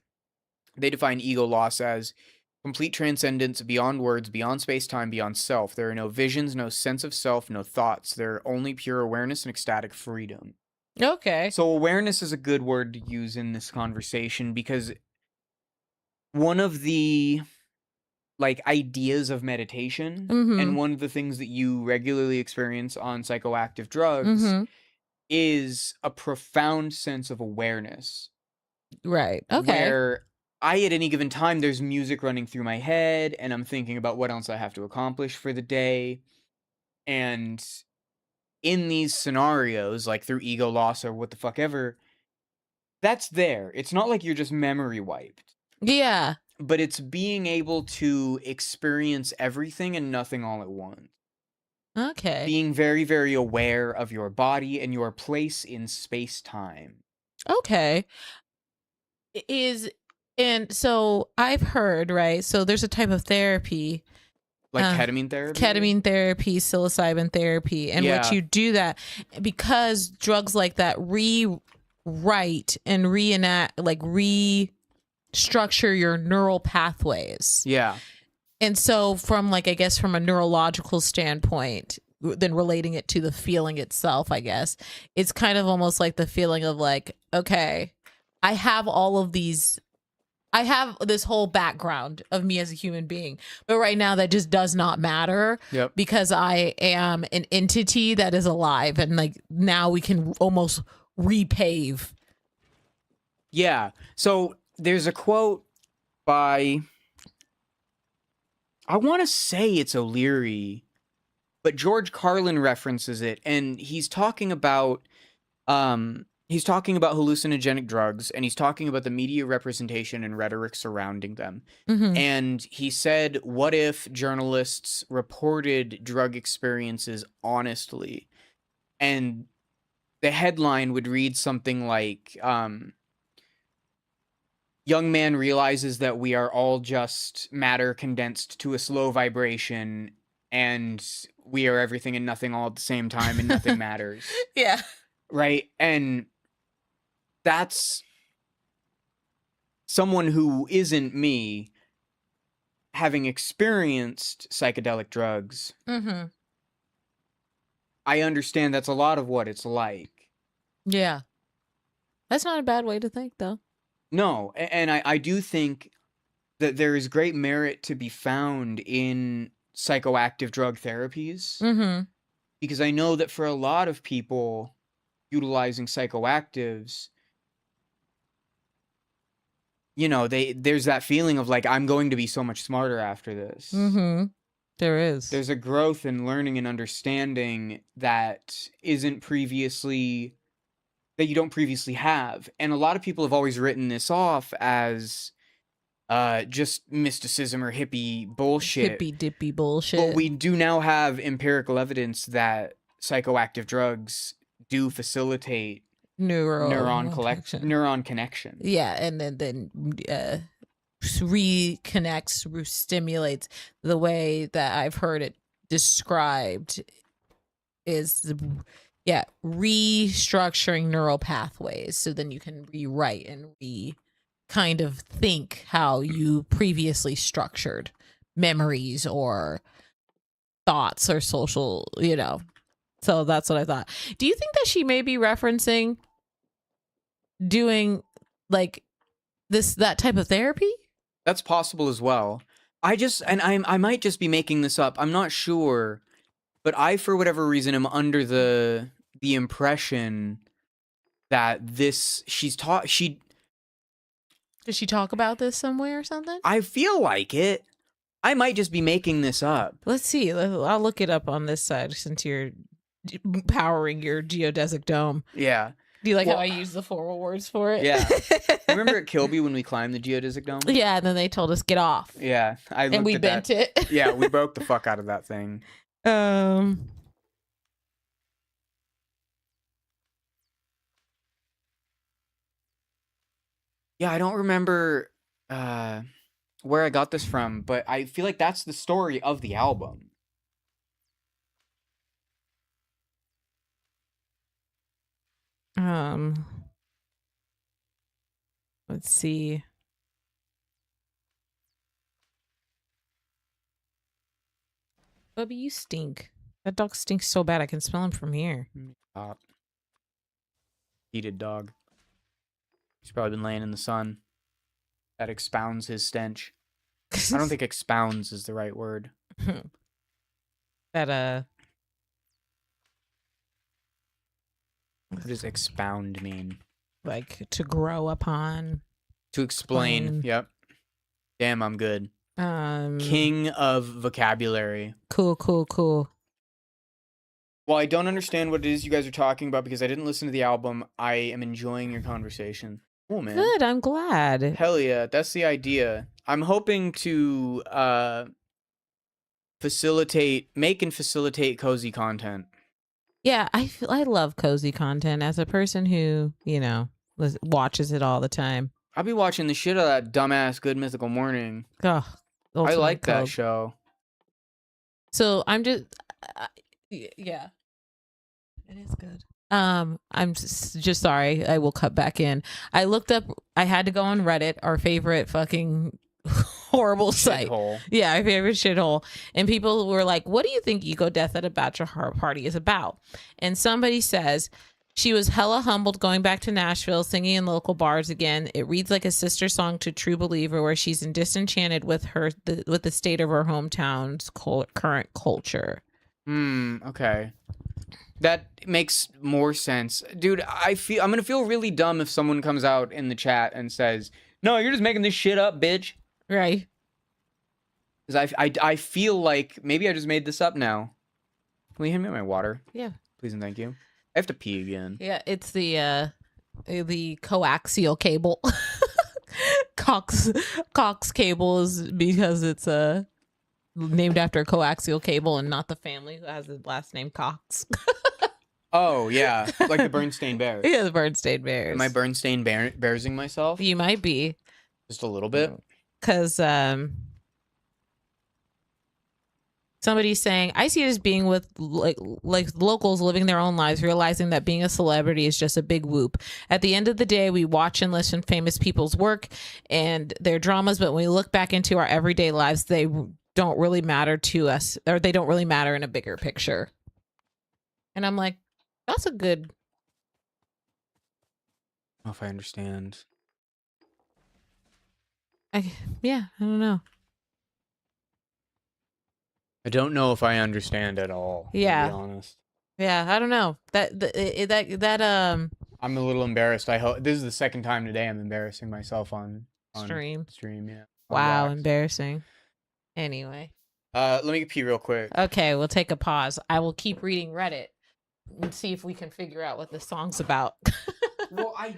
They define ego loss as complete transcendence beyond words, beyond space-time, beyond self. There are no visions, no sense of self, no thoughts. There are only pure awareness and ecstatic freedom. Okay. So awareness is a good word to use in this conversation because one of the like ideas of meditation and one of the things that you regularly experience on psychoactive drugs is a profound sense of awareness. Right. Okay. Where at any given time, there's music running through my head, and I'm thinking about what else I have to accomplish for the day. And in these scenarios, like through ego loss or what the fuck ever, that's there. It's not like you're just memory wiped. Yeah. But it's being able to experience everything and nothing all at once. Okay. Being very, very aware of your body and your place in space-time. Okay. And so I've heard, right? So there's a type of therapy, Like ketamine therapy? ketamine therapy, psilocybin therapy, and Yeah. what you do that because drugs like that rewrite and reenact, like structure your neural pathways. Yeah. And so from like, I guess from a neurological standpoint, then relating it to the feeling itself, I guess, it's kind of almost like the feeling of like, okay, I have all of these, I have this whole background of me as a human being, but right now that just does not matter. Yep. Because I am an entity that is alive, and like now we can almost repave. Yeah. So there's a quote by, I want to say it's O'Leary, but George Carlin references it, and he's talking about hallucinogenic drugs, and he's talking about the media representation and rhetoric surrounding them. Mm-hmm. And he said, what if journalists reported drug experiences honestly? And the headline would read something like, young man realizes that we are all just matter condensed to a slow vibration, and we are everything and nothing all at the same time, and nothing matters. Yeah. Right? And that's someone who isn't me having experienced psychedelic drugs. Mm-hmm. I understand that's a lot of what it's like. Yeah. That's not a bad way to think, though. No, and I do think that there is great merit to be found in psychoactive drug therapies. Mm-hmm. Because I know that for a lot of people utilizing psychoactives, you know, there's that feeling of like, I'm going to be so much smarter after this. Mm-hmm. There is. There's a growth in learning and understanding that isn't previously, that you don't previously have. And a lot of people have always written this off as just mysticism or hippie bullshit. Hippy dippy bullshit. But we do now have empirical evidence that psychoactive drugs do facilitate neuron connection. Yeah, and then reconnects, stimulates. The way that I've heard it described is restructuring neural pathways, so then you can rewrite and kind of think how you previously structured memories or thoughts or social, So that's what I thought. Do you think that she may be referencing doing like that type of therapy? That's possible as well. I might just be making this up. I'm not sure, but I, for whatever reason, am under the impression that Does she talk about this somewhere or something? I feel like it. I might just be making this up. Let's see. I'll look it up on this side since you're powering your geodesic dome. Yeah. Do you like how I use the formal words for it? Yeah. Remember at Kilby when we climbed the geodesic dome? Yeah, and then they told us get off. Yeah. And we bent it. Yeah, we broke the fuck out of that thing. Yeah, I don't remember where I got this from, but I feel like that's the story of the album. Let's see. Bubby, you stink. That dog stinks so bad I can smell him from here. Heated dog. He's probably been laying in the sun. That expounds his stench. I don't think expounds is the right word. That What does expound mean? Like to grow upon. To explain. Yep. Damn, I'm good. King of vocabulary. Cool. Well, I don't understand what it is you guys are talking about because I didn't listen to the album. I am enjoying your conversation. Cool, man. Good, I'm glad. Hell yeah, that's the idea. I'm hoping to make and facilitate cozy content. Yeah, I love cozy content as a person who, watches it all the time. I'll be watching the shit out of that dumbass Good Mythical Morning. Oh, I like that show. So I'm just, yeah, it is good. I'm just sorry. I will cut back in. I looked up. I had to go on Reddit, our favorite fucking horrible site. Shithole. Yeah, our favorite shithole. And people were like, "What do you think ego death at a bachelor party is about?" And somebody says she was hella humbled going back to Nashville, singing in local bars again. It reads like a sister song to True Believer, where she's disenchanted with with the state of her hometown's current culture. Okay. That makes more sense. Dude, I'm going to feel really dumb if someone comes out in the chat and says, "No, you're just making this shit up, bitch." Right. Because I feel like maybe I just made this up now. Can you hand me my water? Yeah. Please and thank you. I have to pee again. Yeah, it's the coaxial cable. Cox cable is because it's named after a coaxial cable and not the family who has the last name Cox. Oh, yeah. Like the Bernstein Bears. Yeah, the Bernstein Bears. Am I Bernstein Bearsing myself? You might be. Just a little bit? Because somebody's saying, I see it as being with like locals living their own lives, realizing that being a celebrity is just a big whoop. At the end of the day, we watch and listen to famous people's work and their dramas, but when we look back into our everyday lives, they don't really matter to us, or they don't really matter in a bigger picture. And I'm like, that's a good. I don't know if I understand. Yeah, I don't know. I don't know if I understand at all. Yeah. To be honest. Yeah, I don't know. That I'm a little embarrassed. I hope this is the second time today I'm embarrassing myself on stream. Yeah. Wow, embarrassing. Anyway. Let me pee real quick. Okay, we'll take a pause. I will keep reading Reddit and see if we can figure out what this song's about. Well, I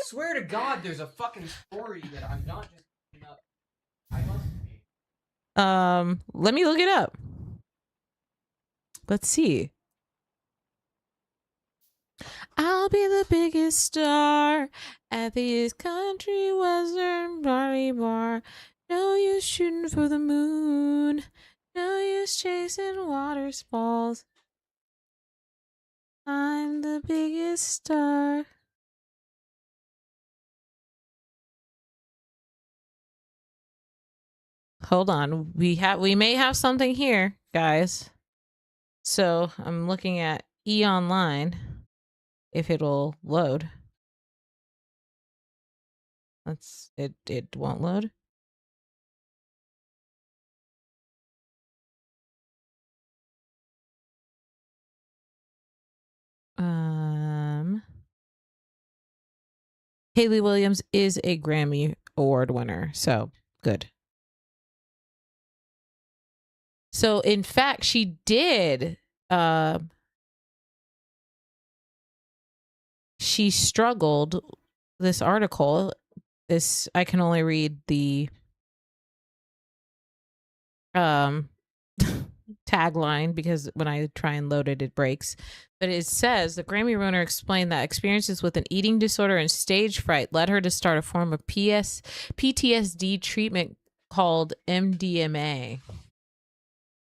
swear to God, there's a fucking story that I'm not just picking up. I must be. Let me look it up. Let's see. I'll be the biggest star at the country western party bar. No use shooting for the moon. No use chasing waterfalls. I'm the biggest star. Hold on. We may have something here, guys. So I'm looking at E Online if it'll load. It won't load. Hayley Williams is a Grammy Award winner, so good. So in fact, she did. She struggled. This article. This I can only read the tagline because when I try and load it, it breaks. But it says the Grammy winner explained that experiences with an eating disorder and stage fright led her to start a form of PTSD treatment called MDMA.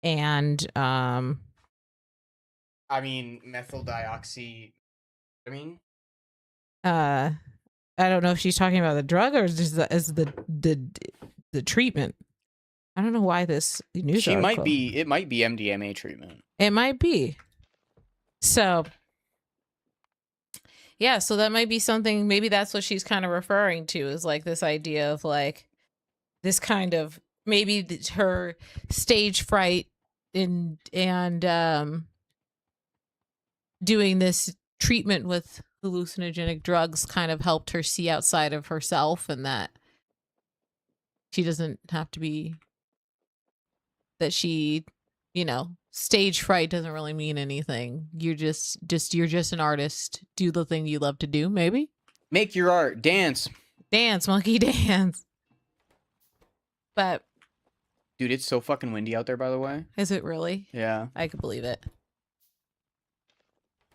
And I mean methyldioxy. I don't know if she's talking about the drug or just the treatment. I don't know why this news It article. might be MDMA treatment. It might be. So, yeah, so that might be something, maybe that's what she's kind of referring to, is like this idea of like this kind of, maybe her stage fright and doing this treatment with hallucinogenic drugs kind of helped her see outside of herself, and that she doesn't have to be, that she, stage fright doesn't really mean anything. You're just an artist. Do the thing you love to do, maybe. Make your art. Dance, monkey dance. But dude, it's so fucking windy out there, by the way. Is it really? Yeah. I could believe it.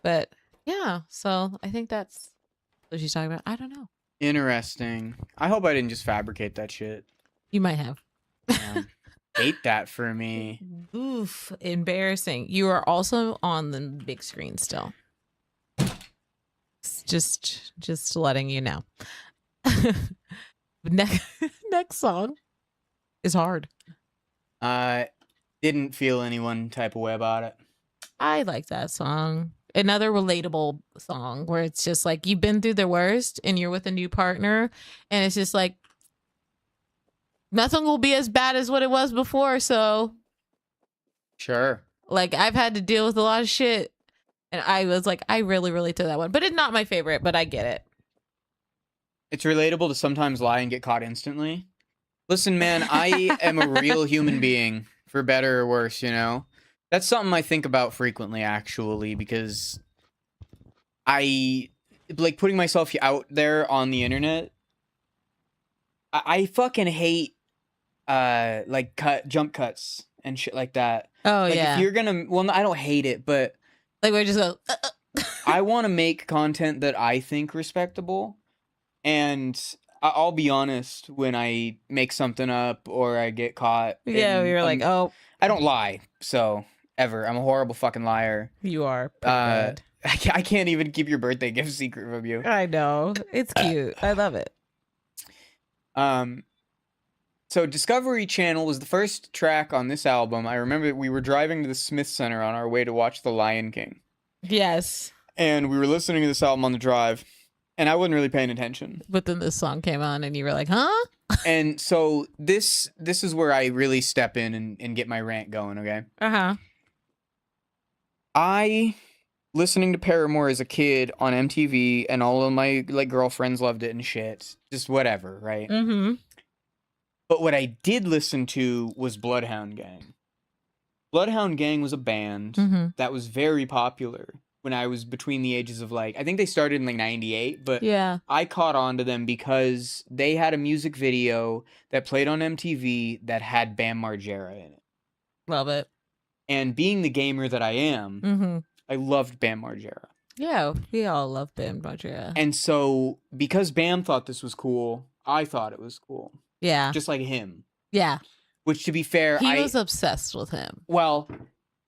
But yeah, so I think that's what she's talking about. I don't know. Interesting. I hope I didn't just fabricate that shit. You might have. Hate that for me. Oof, embarrassing. You are also on the big screen still. Just letting you know. Next song is hard. Didn't feel any one type of way about it. I like that song. Another relatable song where it's just like you've been through the worst and you're with a new partner and it's just like nothing will be as bad as what it was before. So sure. Like I've had to deal with a lot of shit and I was like, I really relate to that one, but it's not my favorite, but I get it. It's relatable to sometimes lie and get caught instantly. Listen, man, I am a real human being, for better or worse, you know? That's something I think about frequently, actually, because I, like, putting myself out there on the internet, I fucking hate, like, jump cuts and shit like that. Oh, like, yeah. If you're gonna, well, I don't hate it, but... Like, we just go... I want to make content that I think respectable, and... I'll be honest, when I make something up or I get caught. Yeah, we were like, oh. I don't lie, so, ever. I'm a horrible fucking liar. You are pretty bad. I can't even keep your birthday gift secret from you. I know. It's cute. I love it. So Discovery Channel was the first track on this album. I remember we were driving to the Smith Center on our way to watch The Lion King. Yes. And we were listening to this album on the drive. And I wasn't really paying attention. But then this song came on and you were like, huh? And so this is where I really step in and get my rant going, okay? Uh-huh. I, listening to Paramore as a kid on MTV, and all of my, like, girlfriends loved it and shit. Just whatever, right? Mm-hmm. But what I did listen to was Bloodhound Gang. Bloodhound Gang was a band that was very popular when I was between the ages of, like, I think they started in, like, 98, but yeah. I caught on to them because they had a music video that played on MTV that had Bam Margera in it. Love it. And being the gamer that I am, I loved Bam Margera. Yeah, we all love Bam Margera. And so, because Bam thought this was cool, I thought it was cool. Yeah. Just like him. Yeah. Which, to be fair, he was obsessed with him. Well...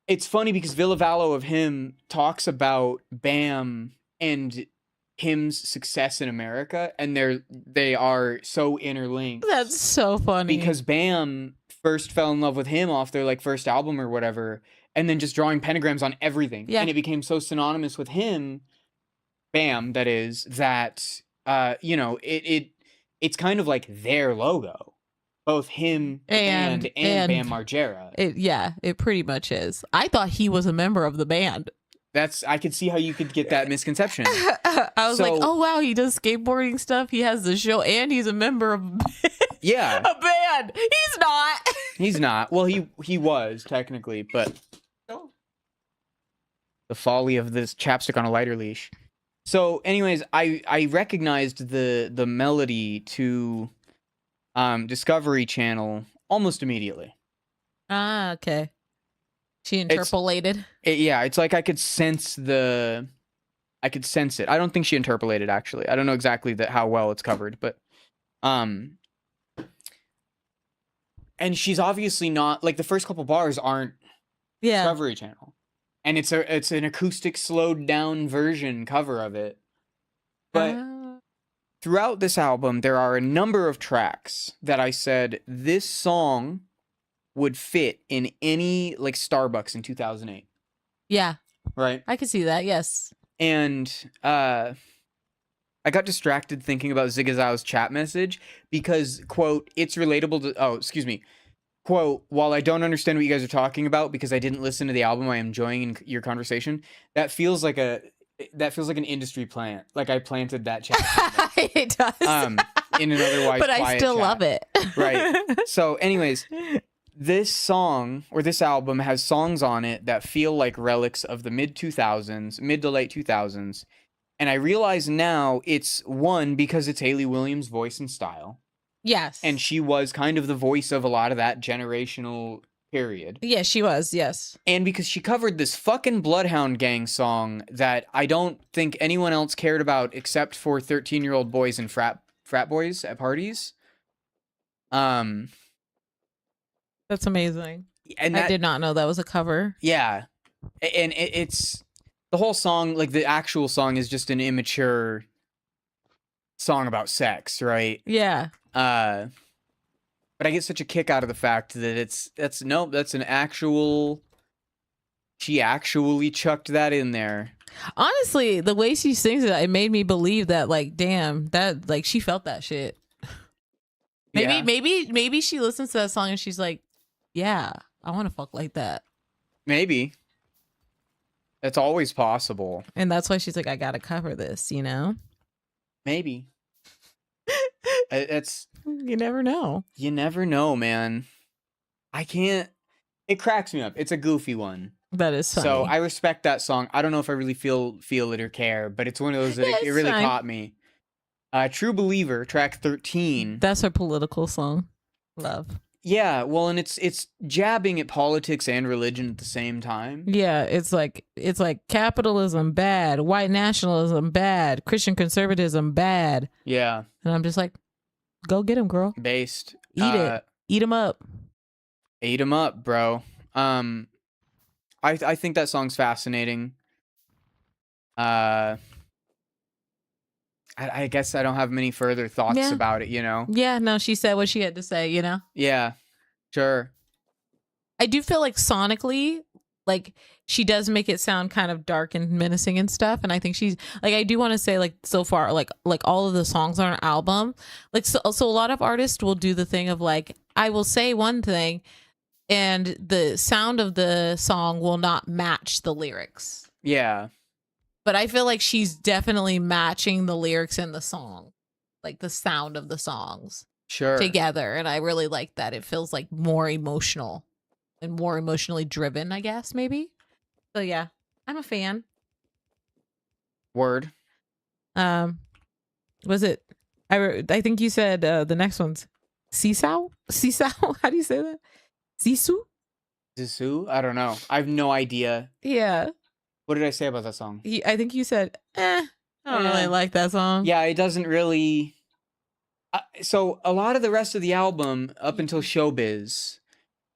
It's funny because Villavallo of Him talks about Bam and him's success in America, and they are so interlinked. That's so funny. Because Bam first fell in love with him off their, like, first album or whatever, and then just drawing pentagrams on everything. Yeah. And it became so synonymous with him, Bam, that is, that you know, it's kind of like their logo. Both him and Bam Margera. It pretty much is. I thought he was a member of the band. I could see how you could get that misconception. I was like, oh wow, he does skateboarding stuff. He has the show, and he's a member of yeah, a band. He's not. He's not. Well, he was technically, but the folly of this chapstick on a lighter leash. So, anyways, I recognized the melody to Discovery Channel almost immediately. Ah, okay. She interpolated. It's like I could sense it. I don't think she interpolated, actually. I don't know exactly how well it's covered, but and she's obviously not, like, the first couple bars aren't Discovery Channel. And it's an acoustic slowed down version cover of it. But throughout this album, there are a number of tracks that I said this song would fit in any, like, Starbucks in 2008. Yeah. Right? I could see that, yes. And I got distracted thinking about Zigazow's chat message because, quote, it's relatable to... Quote, while I don't understand what you guys are talking about because I didn't listen to the album, I am enjoying your conversation. That feels like an industry plant. Like I planted that chat. It does. In an otherwise but quiet I still chat. love it. Right. So anyways, this song or this album has songs on it that feel like relics of the mid to late 2000s. And I realize now it's one because it's Hayley Williams' voice and style. Yes. And she was kind of the voice of a lot of that generational period. Yeah, she was, yes. And because she covered this fucking Bloodhound Gang song that I don't think anyone else cared about except for 13-year-old boys and frat boys at parties. That's amazing. And I did not know that was a cover. Yeah. And it's the whole song, like the actual song, is just an immature song about sex, right? Yeah. But I get such a kick out of the fact that that's an actual. She actually chucked that in there. Honestly, the way she sings it made me believe that, like, damn, that, like, she felt that shit. Yeah. Maybe she listens to that song and she's like, yeah, I want to fuck like that. Maybe. That's always possible. And that's why she's like, I gotta cover this, you know? Maybe. It's You never know. You never know, man. I can't. It cracks me up. It's a goofy one. That is funny. So I respect that song. I don't know if I really feel it or care, but it's one of those that it really caught me. True Believer, track 13. That's her political song. Love. Yeah, well, and it's jabbing at politics and religion at the same time. Yeah, it's like capitalism bad, white nationalism bad, Christian conservatism bad. Yeah. And I'm just like, go get him, girl. Based. Eat it. Eat him up. Eat him up, bro. I think that song's fascinating. I guess I don't have many further thoughts about it, you know? Yeah, no, she said what she had to say, you know? Yeah, sure. I do feel like sonically, like, she does make it sound kind of dark and menacing and stuff. And I think she's, like, I do want to say, like, so far, like all of the songs on her album, like, so a lot of artists will do the thing of, like, I will say one thing and the sound of the song will not match the lyrics. Yeah. But I feel like she's definitely matching the lyrics in the song, like the sound of the songs together. And I really like that. It feels like more emotional and more emotionally driven, I guess, maybe. So yeah, I'm a fan. Word. Was it? I think you said the next one's Seesaw? Seesaw? How do you say that? Sisu? Sisu? I don't know. I have no idea. Yeah. What did I say about that song? I think you said, I don't really like that song. Yeah, it doesn't really. So a lot of the rest of the album, up until Showbiz,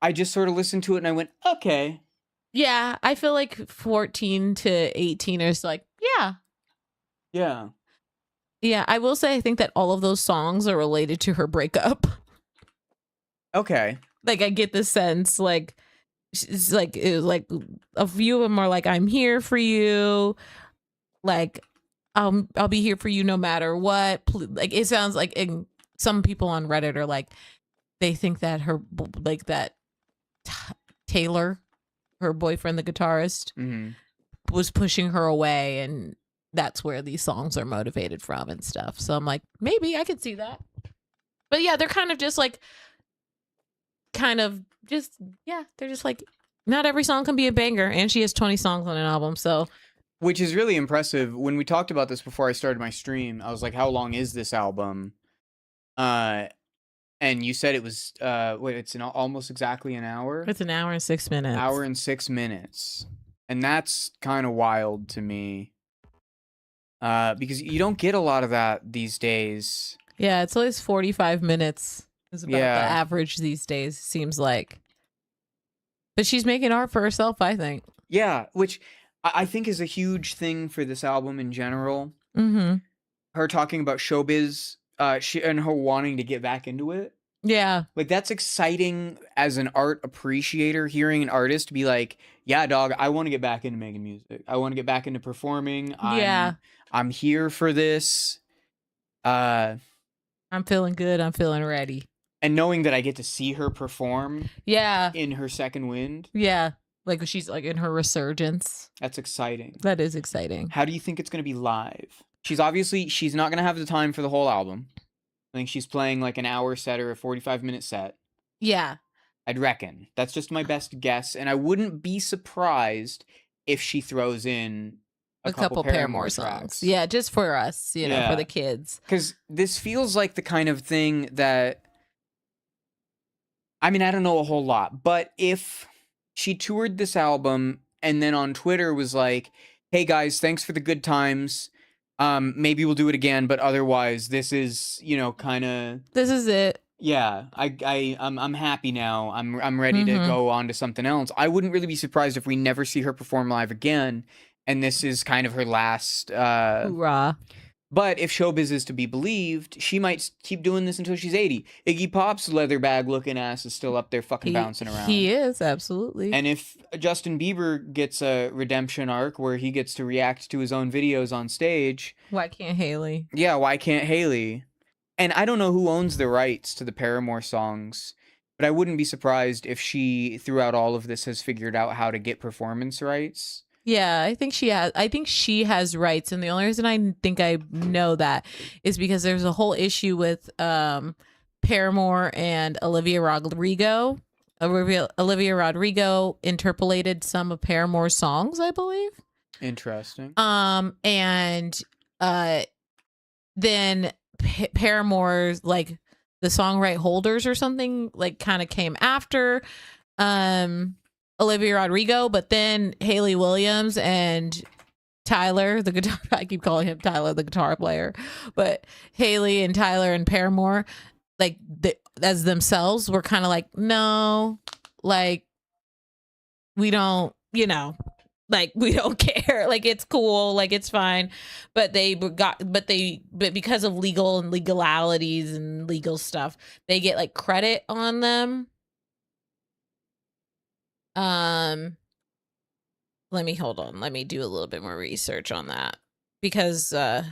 I just sort of listened to it and I went, okay. Yeah, I feel like 14 to 18 is like, yeah. Yeah. Yeah, I will say I think that all of those songs are related to her breakup. Okay. Like, I get the sense, like, it's like, it was like a few of them are like, I'm here for you. Like, I'll be here for you no matter what. Like, it sounds like some people on Reddit are like, they think that her, like, that Taylor, her boyfriend, the guitarist, was pushing her away, and that's where these songs are motivated from and stuff. So I'm like, maybe I could see that. But yeah, they're kind of just like, they're just like, not every song can be a banger, and she has 20 songs on an album, so. Which is really impressive. When we talked about this before I started my stream, I was like, how long is this album? And you said it was, it's almost exactly an hour? It's an hour and 6 minutes. Hour and 6 minutes. And that's kind of wild to me. Because you don't get a lot of that these days. Yeah, it's always 45 minutes is about the average these days, seems like. But she's making art for herself, I think. Yeah, which I think is a huge thing for this album in general. Mm-hmm. Her talking about showbiz, and her wanting to get back into it. Yeah. Like, that's exciting as an art appreciator, hearing an artist be like, yeah, dog, I want to get back into making music. I want to get back into performing. I'm here for this. I'm feeling good. I'm feeling ready. And knowing that I get to see her perform. Yeah. In her second wind. Yeah. Like, she's like in her resurgence. That's exciting. That is exciting. How do you think it's going to be live? She's not going to have the time for the whole album. I think she's playing like an hour set or a 45-minute set. Yeah. I'd reckon. That's just my best guess. And I wouldn't be surprised if she throws in a couple Paramore songs. Yeah, just for us, you know, for the kids. Because this feels like the kind of thing that, I mean, I don't know a whole lot, but if she toured this album and then on Twitter was like, hey guys, thanks for the good times. Maybe we'll do it again, but otherwise this is, you know, kind of, this is it. Yeah, I'm happy now. I'm ready to go on to something else. I wouldn't really be surprised if we never see her perform live again, and this is kind of her last. Hoorah. But if showbiz is to be believed, she might keep doing this until she's 80. Iggy Pop's leather bag looking ass is still up there fucking bouncing around. He is, absolutely. And if Justin Bieber gets a redemption arc where he gets to react to his own videos on stage, why can't Haley? Yeah, why can't Haley? And I don't know who owns the rights to the Paramore songs, but I wouldn't be surprised if she, throughout all of this, has figured out how to get performance rights. Yeah, I think she has. I think she has rights, and the only reason I think I know that is because there's a whole issue with Paramore and Olivia Rodrigo. Olivia Rodrigo interpolated some of Paramore's songs, I believe. Interesting. And then Paramore's like the song Right Holders or something like kind of came after Olivia Rodrigo, but then Haley Williams and Tyler, the guitar, I keep calling him Tyler, the guitar player, but Haley and Tyler and Paramore, like as themselves were kind of like, no, like we don't, like we don't care, like it's cool, like it's fine, but because of legal and legalities and legal stuff, they get like credit on them. Let me do a little bit more research on that because I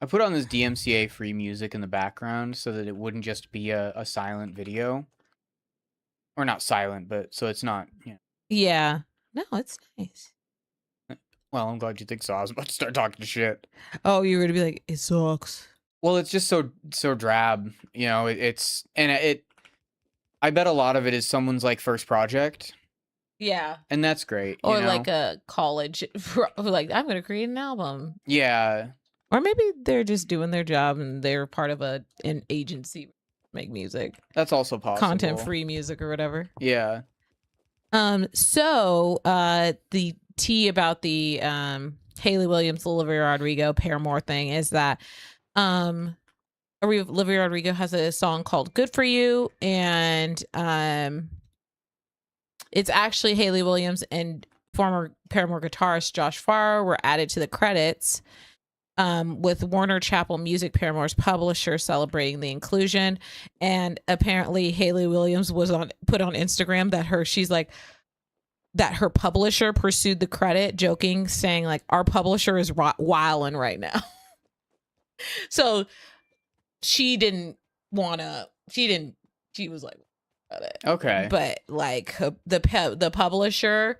put on this DMCA free music in the background so that it wouldn't just be a silent video. Or not silent, but so it's not, Yeah. No, it's nice. Well, I'm glad you think so. I was about to start talking shit. Oh, you were to be like, it sucks. Well, it's just so drab, I bet a lot of it is someone's like first project. Yeah. And that's great. Or like a college, like I'm going to create an album. Yeah. Or maybe they're just doing their job and they're part of an agency to make music. That's also possible. Content free music or whatever. Yeah. So the tea about the Haley Williams, Olivia Rodrigo Paramore thing is that Olivia Rodrigo has a song called Good For You, and it's actually Haley Williams and former Paramore guitarist Josh Farr were added to the credits, with Warner Chappell Music, Paramore's publisher, celebrating the inclusion. And apparently Haley Williams was put on Instagram that her publisher pursued the credit, joking, saying like, our publisher is wilding right now. So she was like, okay, but like the publisher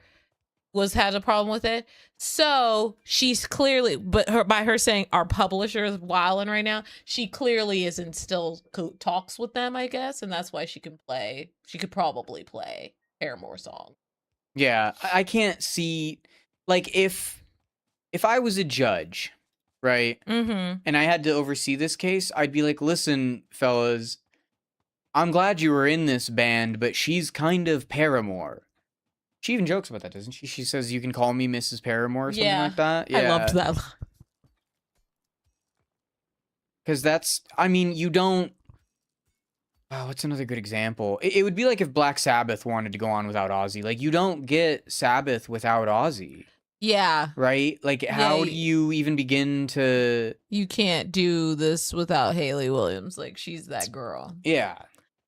had a problem with it. So she's clearly, by her saying our publisher is wilding right now, she clearly is in still talks with them, I guess, and that's why she could probably play Paramore song. Yeah, I can't see, like, if I was a judge, right, and I had to oversee this case, I'd be like, listen, fellas, I'm glad you were in this band, but she's kind of Paramore. She even jokes about that, doesn't she? She says, you can call me Mrs. Paramore or something like that. Yeah. I loved that. Because you don't... Oh, what's another good example? It would be like if Black Sabbath wanted to go on without Ozzy. Like, you don't get Sabbath without Ozzy. Yeah. Right? Like, how do you even begin to... You can't do this without Haley Williams. Like, she's that girl. Yeah.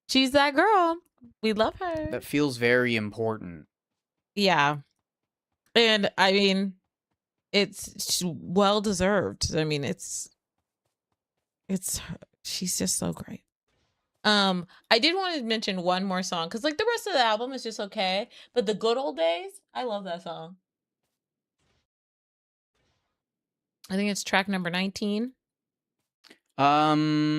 She's that girl. We love her. That feels very important. Yeah. And, I mean, it's well-deserved. I mean, she's just so great. I did want to mention one more song because like the rest of the album is just okay, but The Good Old Days, I love that song. I think it's track number 19. I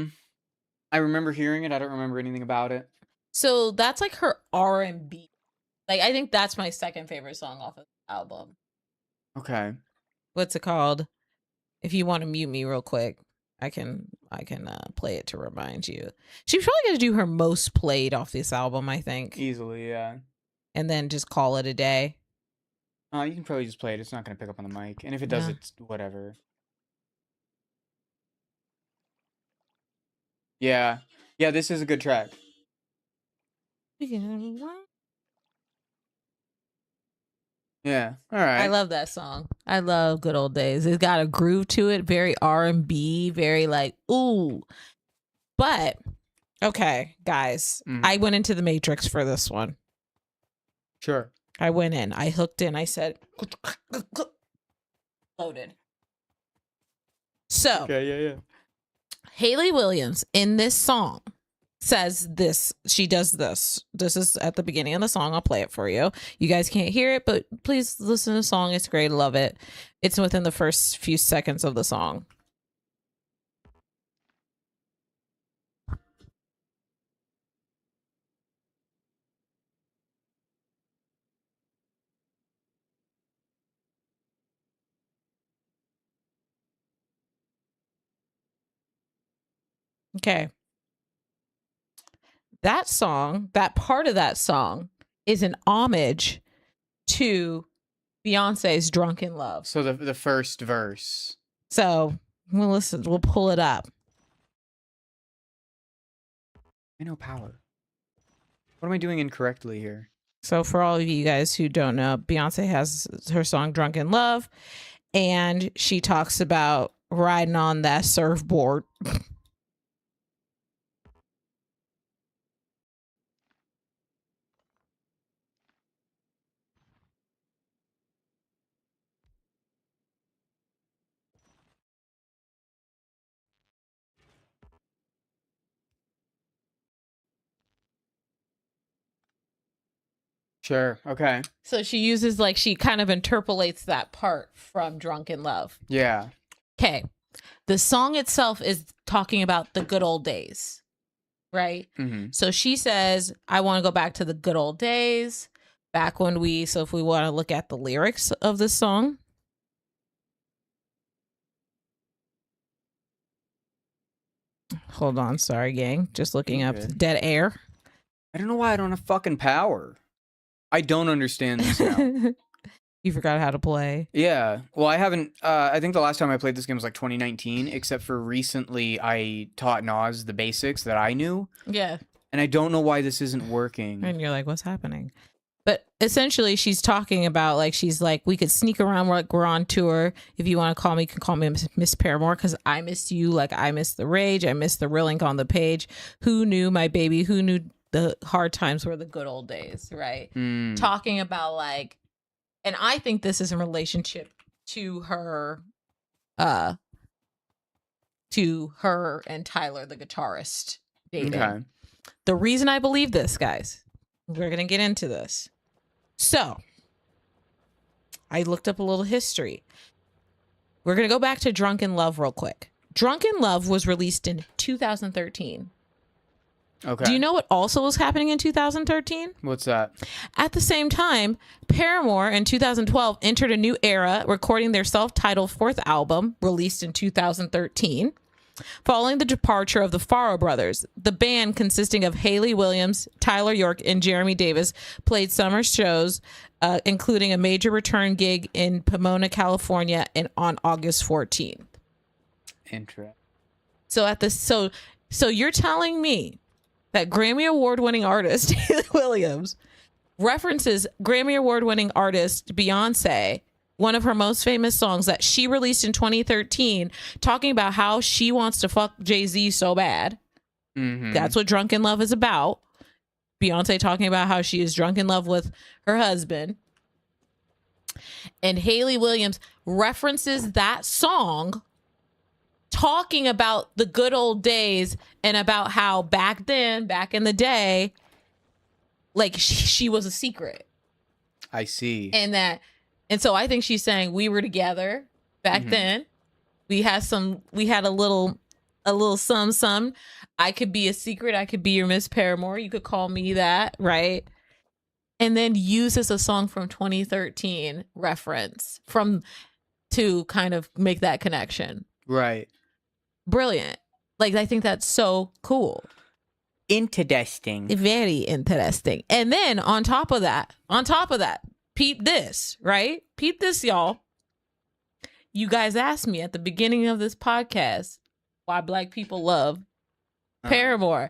remember hearing it. I don't remember anything about it. So that's like her R&B. Like I think that's my second favorite song off of the album. Okay. What's it called? If you want to mute me real quick, I can play it to remind you. She's probably going to do her most played off this album, I think. Easily, yeah. And then just call it a day. You can probably just play it. It's not going to pick up on the mic. And if it does, it's whatever. Yeah. Yeah, this is a good track. Yeah. All I right. love that song. I love Good Old Days. It's got a groove to it, very R&B, very like, ooh. But, okay, guys, I went into the Matrix for this one. Sure. I went in. I hooked in. I said, loaded. So, Okay, yeah. Hayley Williams in this song says this. She does this. This is at the beginning of the song. I'll play it for you. You guys can't hear it, but please listen to the song. It's great. I love it. It's within the first few seconds of the song. Okay. That song, that part of that song is an homage to Beyonce's Drunken Love. So the first verse. So we'll listen, we'll pull it up. I know power. What am I doing incorrectly here? So for all of you guys who don't know, Beyonce has her song Drunken Love, and she talks about riding on that surfboard. Sure. Okay. So she uses, like, she kind of interpolates that part from Drunken Love. Yeah. Okay. The song itself is talking about the good old days, right? Mm-hmm. So she says, I want to go back to the good old days, back when we, so if we want to look at the lyrics of the song. Hold on, sorry, gang. Just looking up dead air. I don't know why I don't have fucking power. I don't understand this now. You forgot how to play. Yeah. Well, I haven't. I think the last time I played this game was like 2019, except for recently I taught Nas the basics that I knew. Yeah. And I don't know why this isn't working. And you're like, what's happening? But essentially, she's talking about, like, she's like, we could sneak around like we're on tour. If you want to call me, you can call me Miss Paramore, because I miss you. Like, I miss the rage. I miss the real ink on the page. Who knew, my baby? Who knew the hard times were the good old days, right? Talking about, like, and I think this is in relationship to her and Tyler, the guitarist, dating. Okay. The reason I believe this, guys, we're going to get into this. So I looked up a little history. We're going to go back to Drunken Love real quick. Drunken Love was released in 2013. Okay. Do you know what also was happening in 2013? What's that? At the same time, Paramore in 2012 entered a new era, recording their self-titled fourth album, released in 2013. Following the departure of the Farrow brothers, the band, consisting of Hayley Williams, Tyler York, and Jeremy Davis, played summer shows, including a major return gig in Pomona, California, on August 14th. Interesting. So you're telling me that Grammy Award-winning artist Hayley Williams references Grammy Award-winning artist Beyonce, one of her most famous songs that she released in 2013, talking about how she wants to fuck Jay-Z so bad. Mm-hmm. That's what Drunken Love is about. Beyonce talking about how she is drunk in love with her husband. And Hayley Williams references that song, talking about the good old days and about how back then, back in the day, like she was a secret. I see. And so I think she's saying we were together back then. We had a little some. I could be a secret. I could be your Miss Paramore. You could call me that, right? And then uses a song from 2013 reference to kind of make that connection. Right. Brilliant. Like, I think that's so cool. Interesting. Very interesting. And then on top of that, peep this, right? Peep this, y'all. You guys asked me at the beginning of this podcast why Black people love Paramore.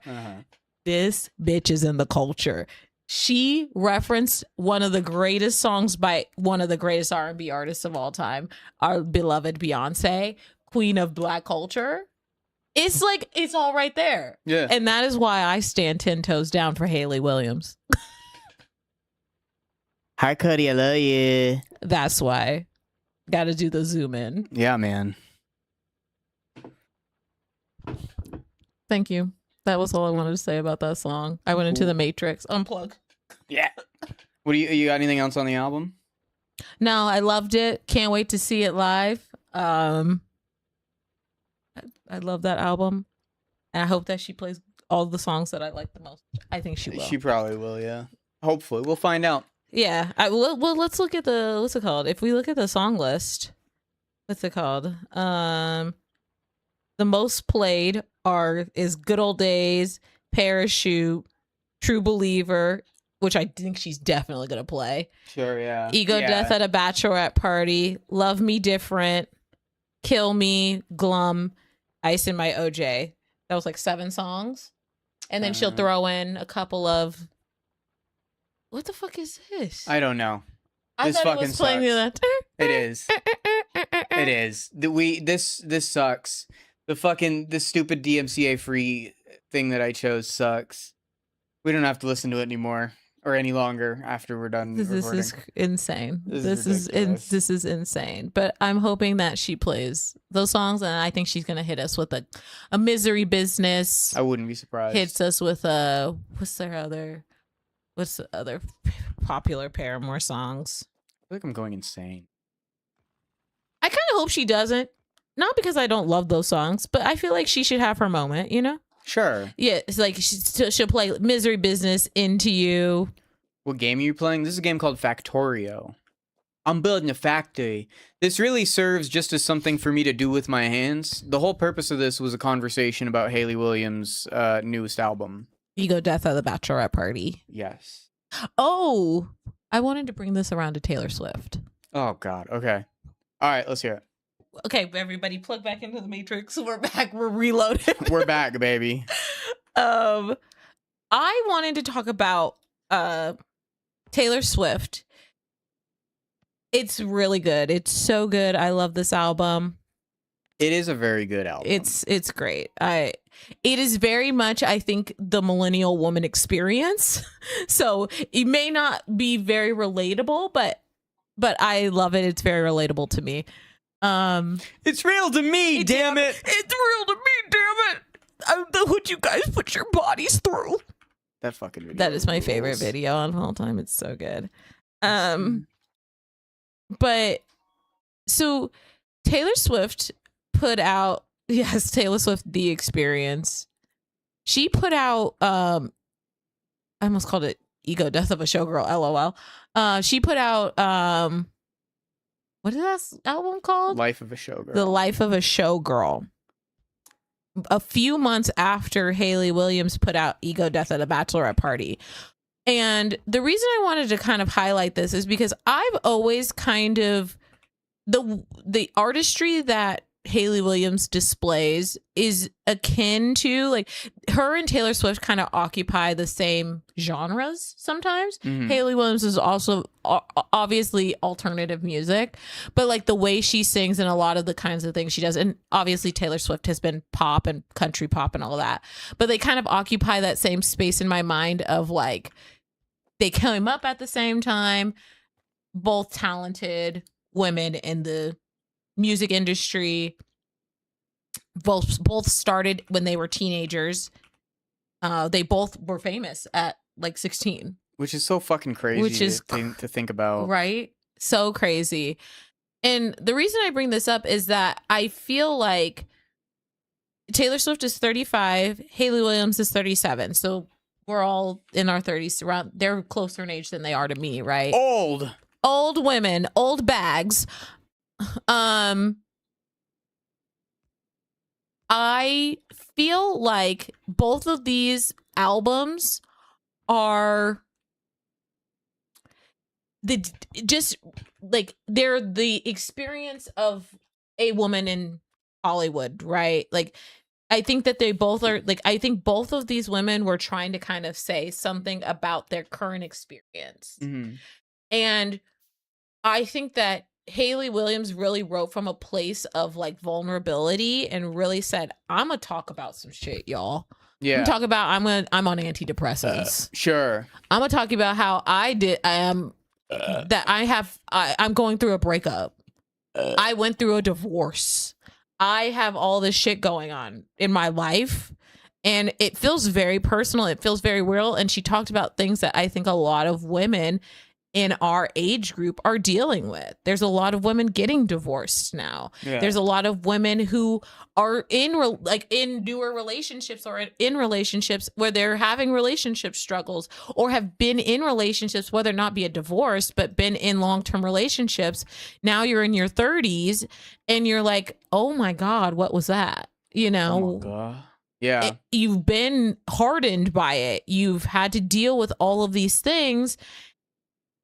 This bitch is in the culture. She referenced one of the greatest songs by one of the greatest R&B artists of all time, our beloved Beyonce, Queen of Black Culture. It's like, it's all right there. Yeah. And that is why I stand 10 toes down for Hayley Williams. Hi, Cuddy. I love you. That's why. Got to do the zoom in. Yeah, man. Thank you. That was all I wanted to say about that song. I went into the Matrix. Unplug. Yeah. What do you got anything else on the album? No, I loved it. Can't wait to see it live. I love that album. And I hope that she plays all the songs that I like the most. I think she will. She probably will, yeah. Hopefully. We'll find out. Yeah. Well, let's look at the, what's it called? If we look at the song list, what's it called? The most played is Good Old Days, Parachute, True Believer, which I think she's definitely going to play. Sure, yeah. Ego Death at a Bachelorette Party, Love Me Different, Kill Me, Glum, Ice in My OJ. That was like 7 songs. And then she'll throw in a couple of, what the fuck is this? I don't know. I this thought it was playing the It is. It is. This sucks. The stupid DMCA free thing that I chose sucks. We don't have to listen to it anymore or any longer after we're done recording. This is insane. This is insane. But I'm hoping that she plays those songs, and I think she's gonna hit us with a Misery Business. I wouldn't be surprised. Hits us with what's the other popular Paramore songs? I feel like I'm going insane. I kind of hope she doesn't. Not because I don't love those songs, but I feel like she should have her moment, you know? Sure. Yeah, it's like she'll play Misery Business, Into You. What game are you playing? This is a game called Factorio. I'm building a factory. This really serves just as something for me to do with my hands. The whole purpose of this was a conversation about Hayley Williams' newest album. Ego Death at the Bachelorette Party. Yes. Oh, I wanted to bring this around to Taylor Swift. Oh, God. Okay. All right, let's hear it. Okay, everybody, plug back into the Matrix. We're back. We're reloaded. We're back, baby. I wanted to talk about Taylor Swift. It's really good. It's so good. I love this album. It is a very good album. It's great. It is very much, I think, the millennial woman experience. So it may not be very relatable, but I love it. It's very relatable to me. It's real to me, damn it. It's real to me, damn it. I know what you guys put your bodies through. That fucking video. That is my favorite video of all time. It's so good. But so Taylor Swift put out, yes, Taylor Swift The Experience. She put out I almost called it Ego Death of a Showgirl, LOL. She put out what is that album called? Life of a Showgirl. The Life of a Showgirl. A few months after Hayley Williams put out Ego Death at a Bachelorette Party. And the reason I wanted to kind of highlight this is because I've always kind of the artistry that Hayley Williams displays is akin to, like, her and Taylor Swift kind of occupy the same genres sometimes. Mm-hmm. Hayley Williams is also obviously alternative music, but like the way she sings and a lot of the kinds of things she does, and obviously Taylor Swift has been pop and country pop and all that, but they kind of occupy that same space in my mind of like they came up at the same time, both talented women in the music industry, both started when they were teenagers. They both were famous at like 16, which is so fucking crazy to think about, right? So crazy. And the reason I bring this up is that I feel like Taylor Swift is 35, Hayley Williams is 37, so we're all in our 30s. Around, they're closer in age than they are to me, right? Old women, old bags. I feel like both of these albums are they're the experience of a woman in Hollywood, right? Like I think that they both are like, I think both of these women were trying to kind of say something about their current experience. Mm-hmm. And I think that Haley Williams really wrote from a place of like vulnerability and really said, I'm gonna talk about some shit, y'all. Yeah. I'm talking about I'm on antidepressants. Sure. I'm gonna talk about how I'm going through a breakup. I went through a divorce. I have all this shit going on in my life, and it feels very personal. It feels very real. And she talked about things that I think a lot of women in our age group are dealing with. There's a lot of women getting divorced now. Yeah. There's a lot of women who are in newer relationships or in relationships where they're having relationship struggles, or have been in relationships, whether or not be a divorce, but been in long-term relationships. Now you're in your 30s and you're like, oh my God, what was that? You know? Oh my God. Yeah. You've been hardened by it. You've had to deal with all of these things,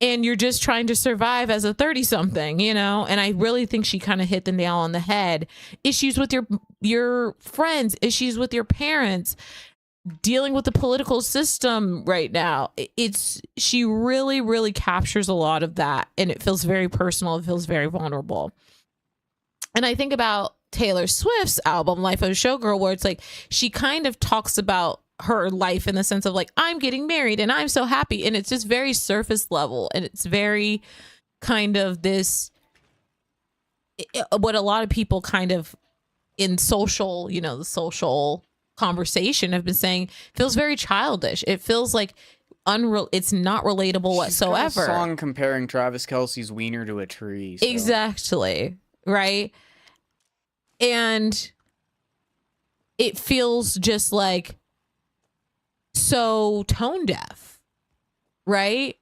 and you're just trying to survive as a 30-something, you know? And I really think she kind of hit the nail on the head. Issues with your friends, issues with your parents, dealing with the political system right now. She really, really captures a lot of that. And it feels very personal. It feels very vulnerable. And I think about Taylor Swift's album, Life of a Showgirl, where it's like, she kind of talks about her life in the sense of like, I'm getting married and I'm so happy. And it's just very surface level. And it's very kind of this, what a lot of people kind of in social, you know, the social conversation have been saying, feels very childish. It feels like it's not relatable whatsoever. She's got a song comparing Travis Kelce's wiener to a tree. So. Exactly. Right. And it feels just like so tone deaf, right?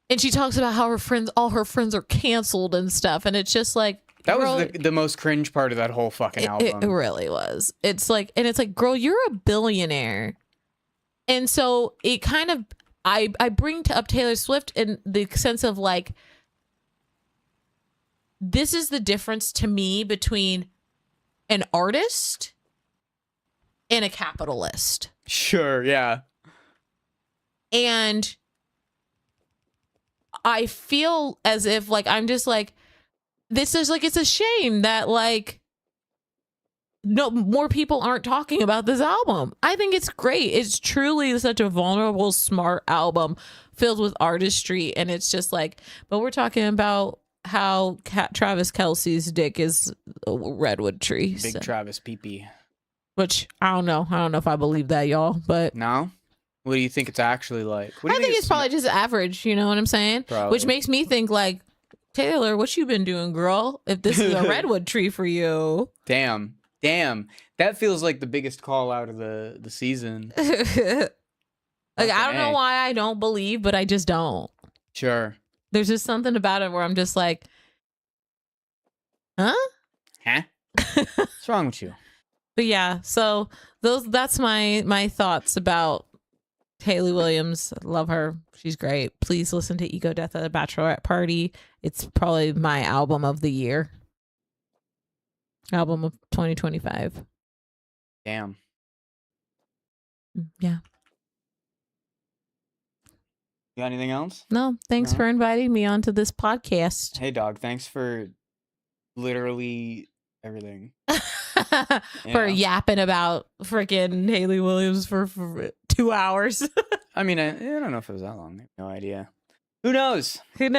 And she talks about how all her friends are canceled and stuff, and it's just like, that was the most cringe part of that whole fucking album. It really was. It's like, girl, you're a billionaire. And so it kind of, I bring up Taylor Swift in the sense of like, this is the difference to me between an artist and a capitalist. Sure, yeah. And I feel as if like, I'm just like, this is like, it's a shame that like no more people aren't talking about this album. I think it's great. It's truly such a vulnerable, smart album filled with artistry. And it's just like, but we're talking about how Travis Kelce's dick is a redwood tree. Big Travis pee-pee. Which I don't know. I don't know if I believe that, y'all. But no, what do you think it's actually like? I think it's probably just average. You know what I'm saying? Probably. Which makes me think like, Taylor, what you been doing, girl? If this is a redwood tree for you. Damn. That feels like the biggest call out of the season. Like, I don't know why I don't believe, but I just don't. Sure. There's just something about it where I'm just like, huh? What's wrong with you? But yeah, so that's my thoughts about Haley Williams. Love her. She's great. Please listen to Ego Death at a Bachelorette Party. It's probably my album of the year. Album of 2025. Damn. Yeah. You got anything else? No, thanks for inviting me onto this podcast. Hey, dog. Thanks for literally everything. For yapping about freaking Haley Williams for 2 hours. I mean, I don't know if it was that long. I have no idea. Who knows? Who knows?